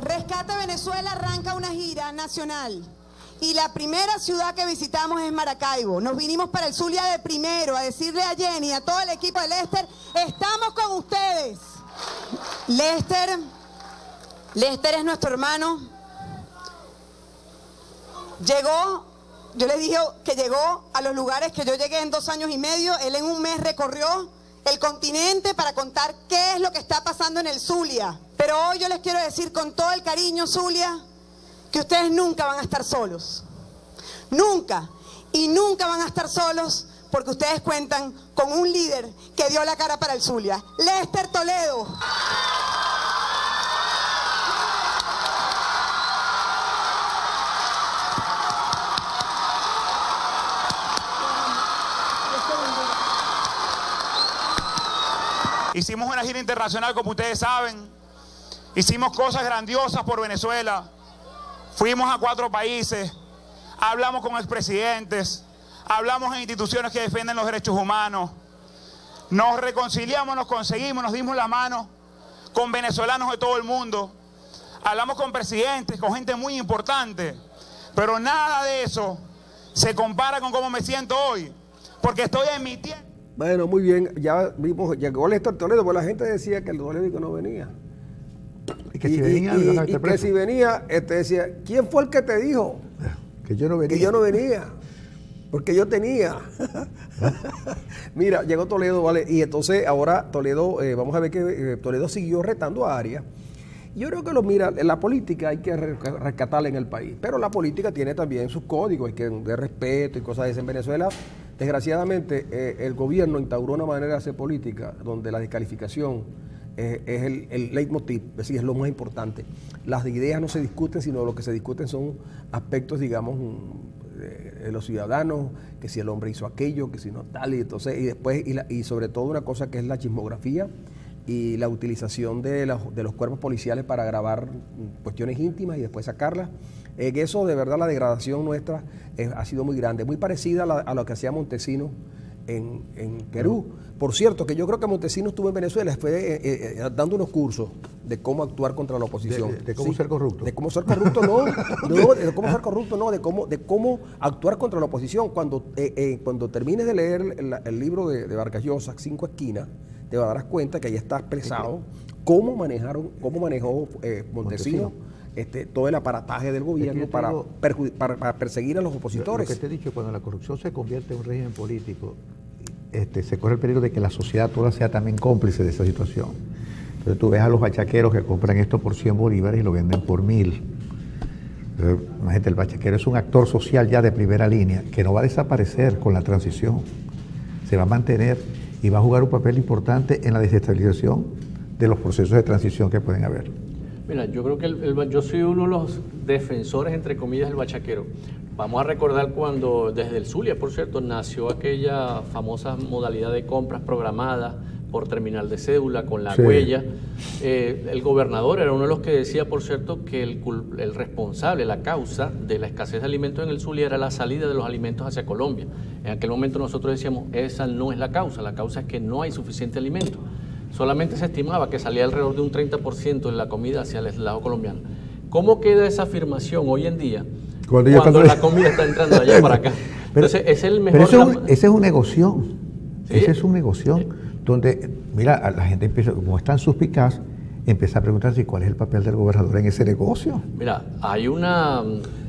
Rescate Venezuela arranca una gira nacional y la primera ciudad que visitamos es Maracaibo. Nos vinimos para el Zulia de primero a decirle a Jenny, a todo el equipo de Lester, estamos con ustedes. Lester es nuestro hermano. Yo le dije que llegó a los lugares que yo llegué en 2 años y medio. Él en un mes recorrió el continente para contar qué es lo que está pasando en el Zulia. Pero hoy yo les quiero decir con todo el cariño, Zulia, que ustedes nunca van a estar solos. Nunca. Y nunca van a estar solos porque ustedes cuentan con un líder que dio la cara para el Zulia. Lester Toledo. Hicimos una gira internacional, como ustedes saben. Hicimos cosas grandiosas por Venezuela. Fuimos a 4 países. Hablamos con expresidentes. Hablamos en instituciones que defienden los derechos humanos. Nos reconciliamos, nos conseguimos, nos dimos la mano con venezolanos de todo el mundo. Hablamos con presidentes, con gente muy importante. Pero nada de eso se compara con cómo me siento hoy. Porque estoy en mi tiempo. Bueno, muy bien, ya vimos, llegó Lester Toledo, pues la gente decía que el Toledo no venía. Y que si venía, que si venía, decía, ¿quién fue el que te dijo? Que yo no venía. Que yo no venía, porque yo tenía. Mira, llegó Toledo, ¿vale? Y entonces ahora Toledo, vamos a ver que Toledo siguió retando a Arias. Yo creo que la política hay que rescatarla en el país, pero la política tiene también sus códigos, hay que de respeto y cosas de esas. En Venezuela, desgraciadamente, el gobierno instauró una manera de hacer política donde la descalificación es el leitmotiv, es decir, es lo más importante. Las ideas no se discuten, sino lo que se discuten son aspectos, digamos, de los ciudadanos, que si el hombre hizo aquello, que si no tal, y entonces, y después, y sobre todo una cosa que es la chismografía y la utilización de los cuerpos policiales para grabar cuestiones íntimas y después sacarlas. Eso, de verdad, la degradación nuestra ha sido muy grande, muy parecida a lo que hacía Montesinos en Perú. Por cierto, que yo creo que Montesinos estuvo en Venezuela, fue dando unos cursos de cómo actuar contra la oposición. De cómo ser corrupto. De cómo ser corrupto, no. De cómo ser corrupto, no. De cómo actuar contra la oposición. Cuando termines de leer el libro de Vargas Llosa, 5 esquinas, te darás cuenta que ahí está expresado cómo manejó Montesinos todo el aparataje del gobierno para perseguir a los opositores. Lo que te he dicho, cuando la corrupción se convierte en un régimen político, se corre el peligro de que la sociedad toda sea también cómplice de esa situación. Entonces tú ves a los bachaqueros que compran esto por 100 bolívares y lo venden por 1000. Imagínate, el bachaquero es un actor social ya de primera línea que no va a desaparecer con la transición. Se va a mantener y va a jugar un papel importante en la desestabilización de los procesos de transición que pueden haber. Mira, yo creo que yo soy uno de los defensores, entre comillas, del bachaquero. Vamos a recordar cuando, desde el Zulia, por cierto, nació aquella famosa modalidad de compras programadas por terminal de cédula, con la huella. El gobernador era uno de los que decía, por cierto, que el responsable, la causa de la escasez de alimentos en el Zulia era la salida de los alimentos hacia Colombia. En aquel momento nosotros decíamos, esa no es la causa es que no hay suficiente alimento. Solamente se estimaba que salía alrededor de un 30% de la comida hacia el lado colombiano. ¿Cómo queda esa afirmación hoy en día cuando la comida está entrando de allá para acá? Entonces, es el mejor... Pero ese es un negocio. ¿Sí? Ese es un negocio donde, mira, la gente empieza, como es tan suspicaz, empieza a preguntarse cuál es el papel del gobernador en ese negocio. Mira,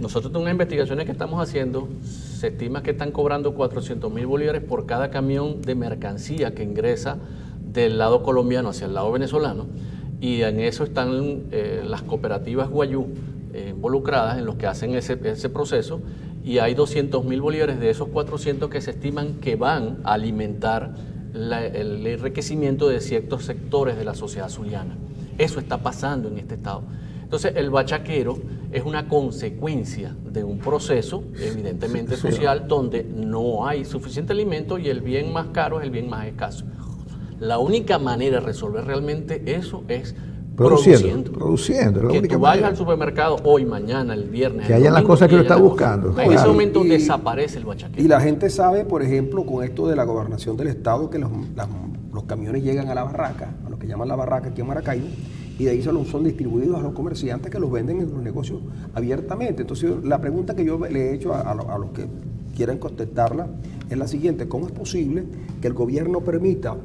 nosotros tenemos unas investigaciones que estamos haciendo, se estima que están cobrando 400.000 bolívares por cada camión de mercancía que ingresa del lado colombiano hacia el lado venezolano, y en eso están las cooperativas Guayú involucradas en los que hacen ese proceso, y hay 200.000 bolívares de esos 400 que se estiman que van a alimentar el enriquecimiento de ciertos sectores de la sociedad zuliana. Eso está pasando en este estado. Entonces, el bachaquero es una consecuencia de un proceso, evidentemente social, donde no hay suficiente alimento y el bien más caro es el bien más escaso. La única manera de resolver realmente eso es Produciendo. Que tú vayas al supermercado hoy, mañana, el viernes. Que hayan las cosas que uno está buscando. En ese momento desaparece el bachaquero. Y la gente sabe, por ejemplo, con esto de la gobernación del Estado, que los camiones llegan a la barraca, a lo que llaman la barraca aquí en Maracaibo, y de ahí son distribuidos a los comerciantes que los venden en los negocios abiertamente. Entonces, la pregunta que yo le he hecho a los que quieran contestarla es la siguiente: ¿cómo es posible que el gobierno permita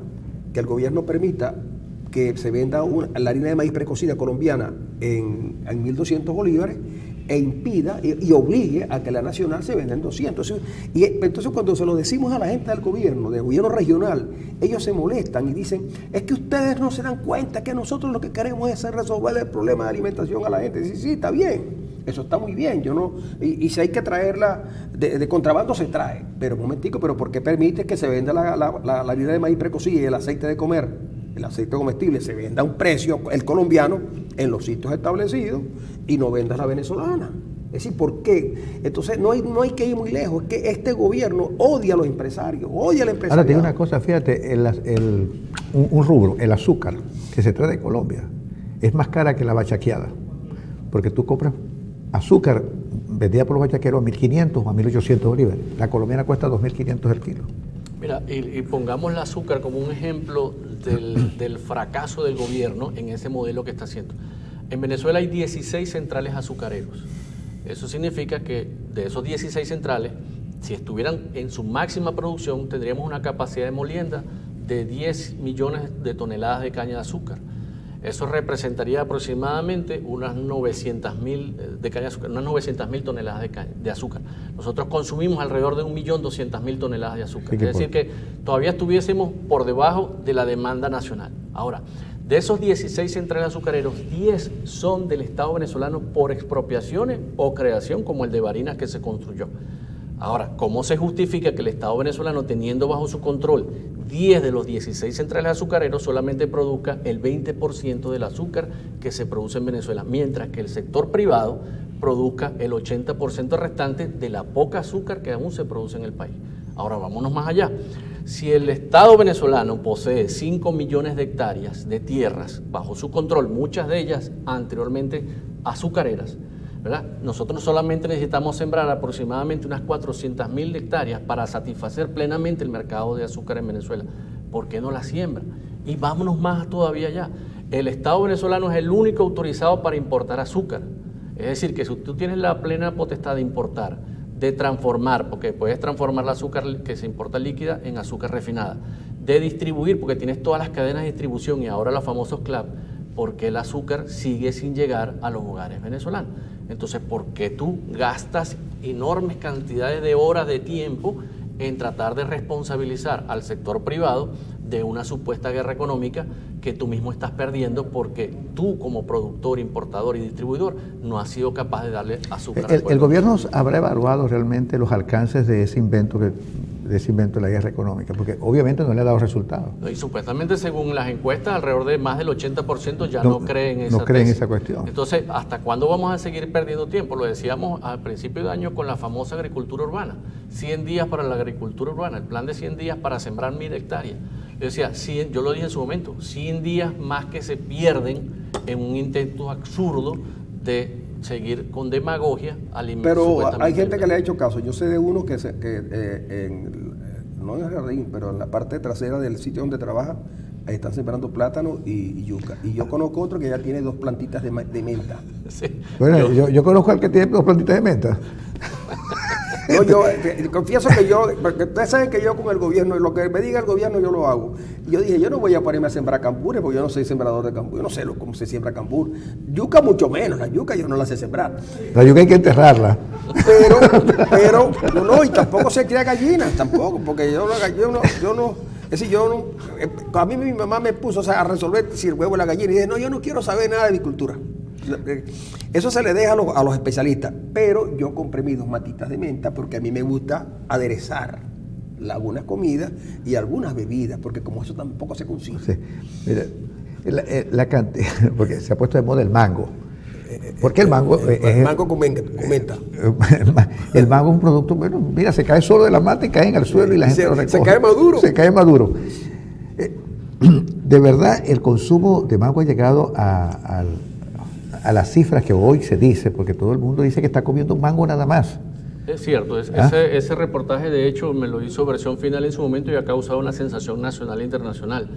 que se venda la harina de maíz precocida colombiana en 1.200 bolívares e impida y obligue a que la nacional se venda en 200? Entonces, cuando se lo decimos a la gente del gobierno regional, ellos se molestan y dicen: es que ustedes no se dan cuenta que nosotros lo que queremos es resolver el problema de alimentación a la gente. Sí, está bien, eso está muy bien, y si hay que traerla de contrabando se trae, pero un momentico, pero ¿por qué permite que se venda la harina de maíz precocida y el aceite de comer, el aceite comestible, se venda a un precio, el colombiano, en los sitios establecidos, y no venda la venezolana? Es decir, ¿por qué? Entonces no hay que ir muy lejos, es que este gobierno odia a los empresarios, odia al empresario. Ahora te digo una cosa, fíjate, un rubro, el azúcar, que se trae de Colombia, es más cara que la bachaqueada, porque tú compras azúcar vendida por los bachaqueros a 1.500 o a 1.800 bolívares. La colombiana cuesta 2.500 el kilo. Mira, y pongamos el azúcar como un ejemplo del fracaso del gobierno en ese modelo que está haciendo. En Venezuela hay 16 centrales azucareros. Eso significa que de esos 16 centrales, si estuvieran en su máxima producción, tendríamos una capacidad de molienda de 10 millones de toneladas de caña de azúcar. Eso representaría aproximadamente unas 900.000 de caña de azúcar, unas 900.000 toneladas de azúcar. Nosotros consumimos alrededor de 1.200.000 toneladas de azúcar. Sí, es decir, que todavía estuviésemos por debajo de la demanda nacional. Ahora, de esos 16 centrales azucareros, 10 son del Estado venezolano por expropiaciones o creación, como el de Barinas que se construyó. Ahora, ¿cómo se justifica que el Estado venezolano, teniendo bajo su control 10 de los 16 centrales azucareros, solamente produzca el 20% del azúcar que se produce en Venezuela, mientras que el sector privado produzca el 80% restante de la poca azúcar que aún se produce en el país? Ahora, vámonos más allá. Si el Estado venezolano posee 5 millones de hectáreas de tierras bajo su control, muchas de ellas anteriormente azucareras, ¿verdad? Nosotros solamente necesitamos sembrar aproximadamente unas 400.000 hectáreas para satisfacer plenamente el mercado de azúcar en Venezuela. ¿Por qué no la siembra? Y vámonos más todavía allá. El Estado venezolano es el único autorizado para importar azúcar. Es decir, que si tú tienes la plena potestad de importar, de transformar, porque puedes transformar el azúcar que se importa líquida en azúcar refinada, de distribuir, porque tienes todas las cadenas de distribución y ahora los famosos CLAP, porque el azúcar sigue sin llegar a los hogares venezolanos. Entonces, ¿por qué tú gastas enormes cantidades de horas de tiempo en tratar de responsabilizar al sector privado de una supuesta guerra económica que tú mismo estás perdiendo porque tú como productor, importador y distribuidor no has sido capaz de darle azúcar al pueblo? ¿El gobierno habrá evaluado realmente los alcances de ese invento de la guerra económica? Porque obviamente no le ha dado resultados. Y supuestamente, según las encuestas, alrededor de más del 80% ya no creen en esa cuestión. Entonces, ¿hasta cuándo vamos a seguir perdiendo tiempo? Lo decíamos al principio de año con la famosa agricultura urbana. 100 días para la agricultura urbana, el plan de 100 días para sembrar 1.000 hectáreas. Yo decía, yo lo dije en su momento, 100 días más que se pierden en un intento absurdo de seguir con demagogia alimentando. Pero hay gente que le ha hecho caso. Yo sé de uno no en el jardín, pero en la parte trasera del sitio donde trabaja, ahí están sembrando plátano y yuca. Y yo conozco otro que ya tiene 2 plantitas de menta. Sí. Bueno, yo conozco al que tiene 2 plantitas de menta. No, yo confieso que porque ustedes saben que yo con el gobierno, lo que me diga el gobierno yo lo hago. Y yo dije, yo no voy a ponerme a sembrar cambures porque yo no soy sembrador de cambur, yo no sé cómo se siembra cambur. Yuca mucho menos, la yuca yo no la sé sembrar. La yuca hay que enterrarla. Pero no, y tampoco se cría gallinas, tampoco, porque yo no, es decir, a mí mi mamá me puso a resolver si el huevo y la gallina, y dije, no, yo no quiero saber nada de agricultura. Eso se le deja a los especialistas, pero yo compré mis 2 matitas de menta porque a mí me gusta aderezar algunas comidas y algunas bebidas, porque como eso tampoco se consigue. Sí. Mira, la cantidad, porque se ha puesto de moda el mango. Porque el mango el mango comenta. El mango es un producto, bueno, mira, se cae solo de la mata y cae en el suelo y la gente lo recoge. Se cae maduro. Se cae maduro. De verdad, el consumo de mango ha llegado a las cifras que hoy se dice, porque todo el mundo dice que está comiendo mango nada más. Es cierto, ese reportaje de hecho me lo hizo Versión Final en su momento y ha causado una sensación nacional e internacional.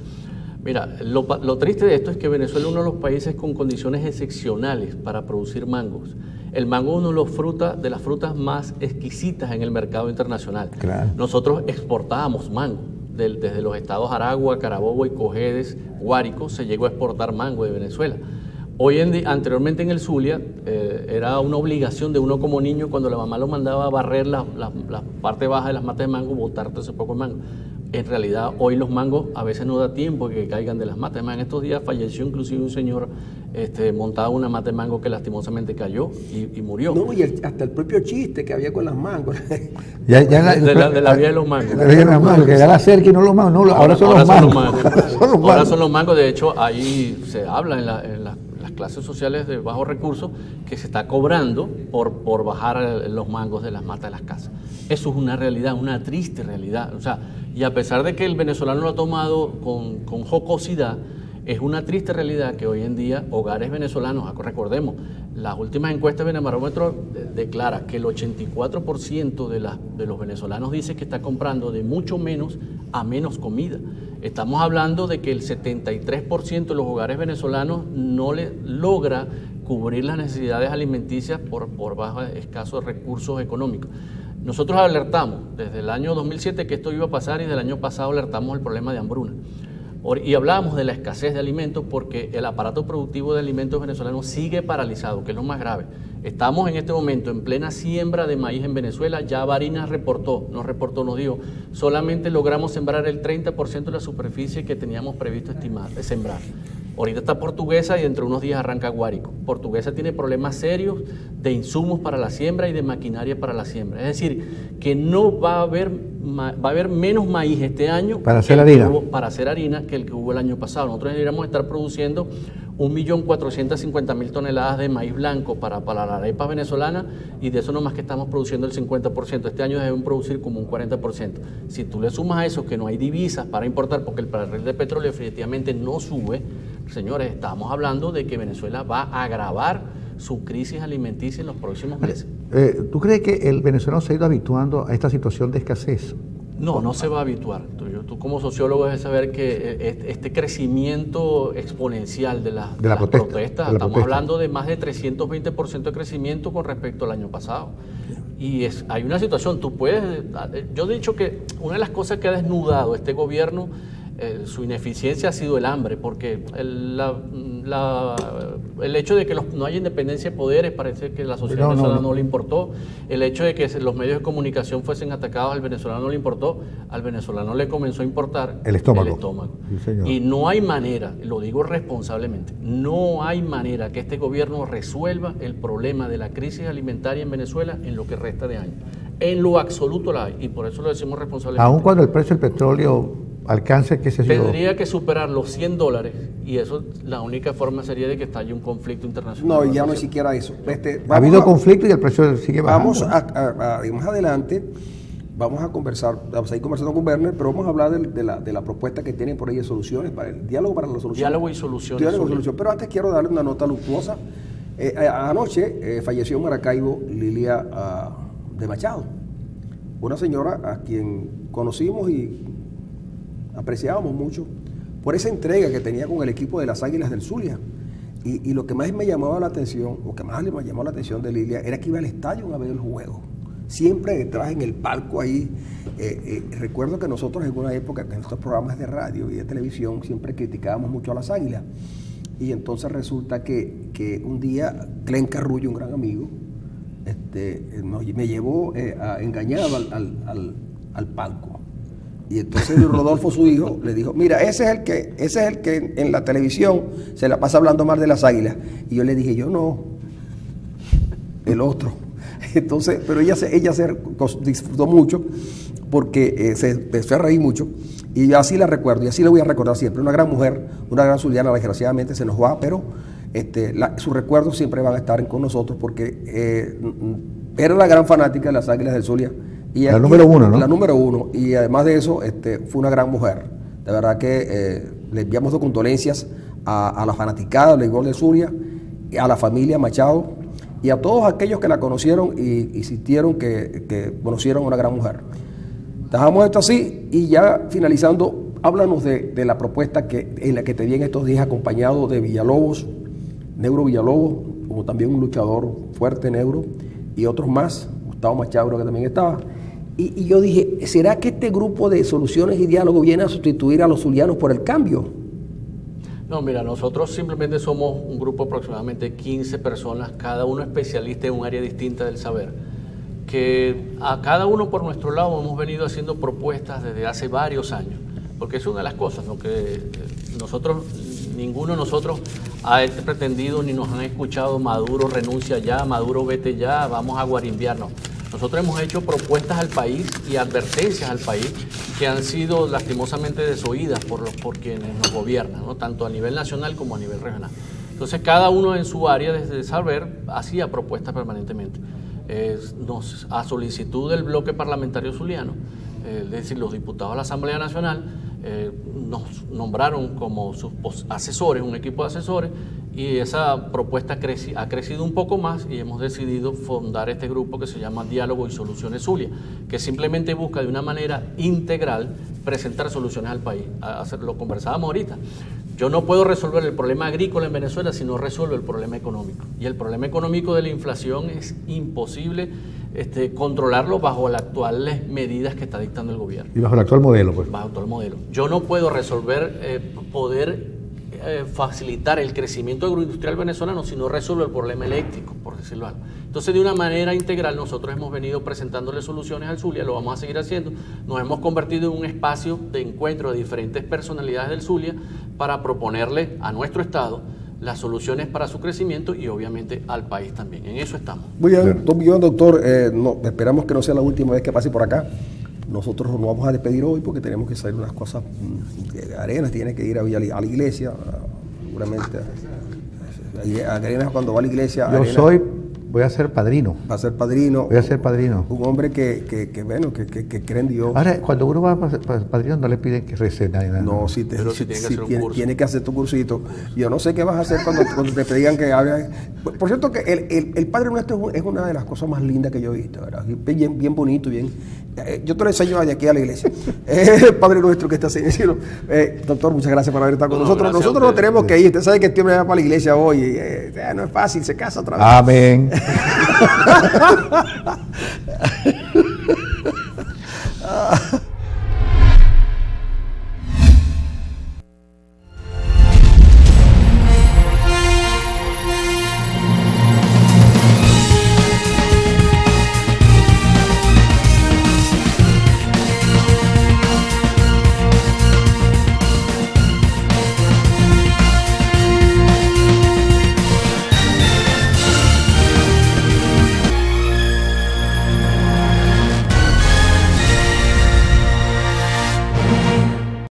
Mira, lo triste de esto es que Venezuela es uno de los países con condiciones excepcionales para producir mangos. El mango es uno de las frutas más exquisitas en el mercado internacional. Claro. Nosotros exportábamos mango. Desde los estados Aragua, Carabobo y Cojedes, Guárico, se llegó a exportar mango de Venezuela. Hoy en día, anteriormente en el Zulia, era una obligación de uno como niño, cuando la mamá lo mandaba a barrer la parte baja de las matas de mango, botar todo ese poco de mango. En realidad, hoy los mangos a veces no da tiempo que caigan de las matas. Además, en estos días falleció inclusive un señor montado en una mata de mango que lastimosamente cayó y murió. No, y hasta el propio chiste que había con las mangos. De la vía de los mangos. La vía de los mangos, que ya la cerca y no los mangos. No, ahora son los mangos. Ahora son los mangos. De hecho, ahí se habla en las clases sociales de bajos recursos que se está cobrando por bajar los mangos de las matas de las casas. Eso es una realidad, una triste realidad. O sea, y a pesar de que el venezolano lo ha tomado con jocosidad, es una triste realidad que hoy en día hogares venezolanos, recordemos, las últimas encuestas de Benebarómetro declara que el 84% de los venezolanos dice que está comprando de mucho menos a menos comida. Estamos hablando de que el 73% de los hogares venezolanos no le logra cubrir las necesidades alimenticias por bajos escasos recursos económicos. Nosotros alertamos desde el año 2007 que esto iba a pasar y del año pasado alertamos el problema de hambruna. Y hablábamos de la escasez de alimentos porque el aparato productivo de alimentos venezolanos sigue paralizado, que es lo más grave. Estamos en este momento en plena siembra de maíz en Venezuela. Ya Barinas nos dijo, solamente logramos sembrar el 30% de la superficie que teníamos previsto sembrar. Ahorita está Portuguesa y dentro de unos días arranca Guárico. Portuguesa tiene problemas serios de insumos para la siembra y de maquinaria para la siembra. Es decir, que no va a haber menos maíz este año para hacer harina que el que hubo el año pasado. Nosotros deberíamos estar produciendo 1.450.000 toneladas de maíz blanco para la arepa venezolana y de eso nomás que estamos produciendo el 50%. Este año debemos producir como un 40%. Si tú le sumas a eso que no hay divisas para importar porque el barril de petróleo definitivamente no sube, señores, estamos hablando de que Venezuela va a agravar su crisis alimenticia en los próximos meses. ¿Tú crees que el venezolano se ha ido habituando a esta situación de escasez? No se va a habituar. Tú como sociólogo debes saber que este crecimiento exponencial de las protestas, estamos hablando de más de 320% de crecimiento con respecto al año pasado. Y hay una situación, yo he dicho que una de las cosas que ha desnudado este gobierno, su ineficiencia ha sido el hambre, porque el hecho de que no haya independencia de poderes parece que la sociedad venezolana no le importó. El hecho de que los medios de comunicación fuesen atacados al venezolano no le importó. Al venezolano le comenzó a importar el estómago. Sí, y no hay manera, lo digo responsablemente, no hay manera que este gobierno resuelva el problema de la crisis alimentaria en Venezuela en lo que resta de año. En lo absoluto la hay, y por eso lo decimos responsablemente. Aun cuando el precio del petróleo alcance, qué sé yo, tendría que superar los $100 y eso la única forma sería de que estalle un conflicto internacional. No, ya no es siquiera eso. Ha habido conflicto y el precio sigue bajando. Vamos más adelante, vamos a seguir conversando con Werner, pero vamos a hablar de la propuesta que tienen por ahí de soluciones para el diálogo para la solución. Diálogo y soluciones. Pero antes quiero darle una nota luctuosa. Anoche falleció en Maracaibo Lilia de Machado, una señora a quien conocimos y apreciábamos mucho por esa entrega que tenía con el equipo de las Águilas del Zulia. Y lo que más me llamaba la atención, de Lilia, era que iba al estadio a ver el juego. Siempre detrás en el palco ahí. Recuerdo que nosotros en una época, en estos programas de radio y de televisión, siempre criticábamos mucho a las Águilas. Y entonces resulta que un día Clen Carrullo, un gran amigo, me llevó engañado al palco. Y entonces Rodolfo, su hijo, le dijo, mira, ese es el que en la televisión se la pasa hablando mal de las Águilas. Y yo le dije, yo no, el otro. Entonces, pero ella se disfrutó mucho porque se empezó a reír mucho. Y yo así la recuerdo, y así la voy a recordar siempre. Una gran mujer, una gran zuliana, desgraciadamente se nos va, pero sus recuerdos siempre van a estar con nosotros porque era la gran fanática de las Águilas del Zulia. La número uno, ¿no? La número uno. Y además de eso, fue una gran mujer. De verdad que le enviamos de condolencias a la fanaticada del béisbol de Zulia, a la familia Machado y a todos aquellos que la conocieron y sintieron que conocieron a una gran mujer. Dejamos esto así y ya finalizando, háblanos de la propuesta en la que te vi en estos días acompañado de Villalobos, Negro Villalobos, como también un luchador fuerte negro y otros más, Gustavo Machado que también estaba. Y yo dije, ¿será que este grupo de soluciones y diálogo viene a sustituir a los zulianos por el cambio? No, mira, nosotros simplemente somos un grupo de aproximadamente 15 personas, cada uno especialista en un área distinta del saber, que a cada uno por nuestro lado hemos venido haciendo propuestas desde hace varios años, porque es una de las cosas, ¿no? Que ninguno de nosotros ha pretendido ni nos han escuchado Maduro renuncia ya, Maduro vete ya, vamos a guarimbiarnos. Nosotros hemos hecho propuestas al país y advertencias al país que han sido lastimosamente desoídas por quienes nos gobiernan, ¿no? Tanto a nivel nacional como a nivel regional. Entonces cada uno en su área desde saber hacía propuestas permanentemente. A solicitud del bloque parlamentario zuliano, es decir, los diputados de la Asamblea Nacional, nos nombraron como sus asesores, un equipo de asesores, y esa propuesta ha crecido un poco más y hemos decidido fundar este grupo que se llama Diálogo y Soluciones Zulia, que simplemente busca de una manera integral presentar soluciones al país. Lo conversábamos ahorita. Yo no puedo resolver el problema agrícola en Venezuela si no resuelvo el problema económico. Y el problema económico de la inflación es imposible controlarlo bajo las actuales medidas que está dictando el gobierno. Y bajo el actual modelo, pues. Bajo el actual modelo. Yo no puedo resolver, facilitar el crecimiento agroindustrial venezolano si no resuelvo el problema eléctrico, por decirlo algo. Entonces, de una manera integral, nosotros hemos venido presentándole soluciones al Zulia, lo vamos a seguir haciendo. Nos hemos convertido en un espacio de encuentro de diferentes personalidades del Zulia para proponerle a nuestro Estado las soluciones para su crecimiento y obviamente al país también. En eso estamos. Muy bien, doctor, esperamos que no sea la última vez que pase por acá. Nosotros nos vamos a despedir hoy porque tenemos que salir unas cosas. Arenas tiene que ir a la iglesia, seguramente. Arenas cuando va a la iglesia. Voy a ser padrino. Va a ser padrino. Voy a ser padrino. Un hombre que cree en Dios. Ahora, cuando uno va para padrino no le piden que recen nada. No, tiene que hacer tu cursito. Yo no sé qué vas a hacer cuando te digan que hables. Por cierto, que el Padre Nuestro es una de las cosas más lindas que yo he visto, ¿verdad? Bien bonito, bien. Yo te lo enseño de aquí a la iglesia. El Padre Nuestro que está en el cielo. Doctor, muchas gracias por haber estado con nosotros. Nosotros no tenemos que ir. Usted sabe que este hombre va para la iglesia hoy. No es fácil, se casa otra vez. Amén.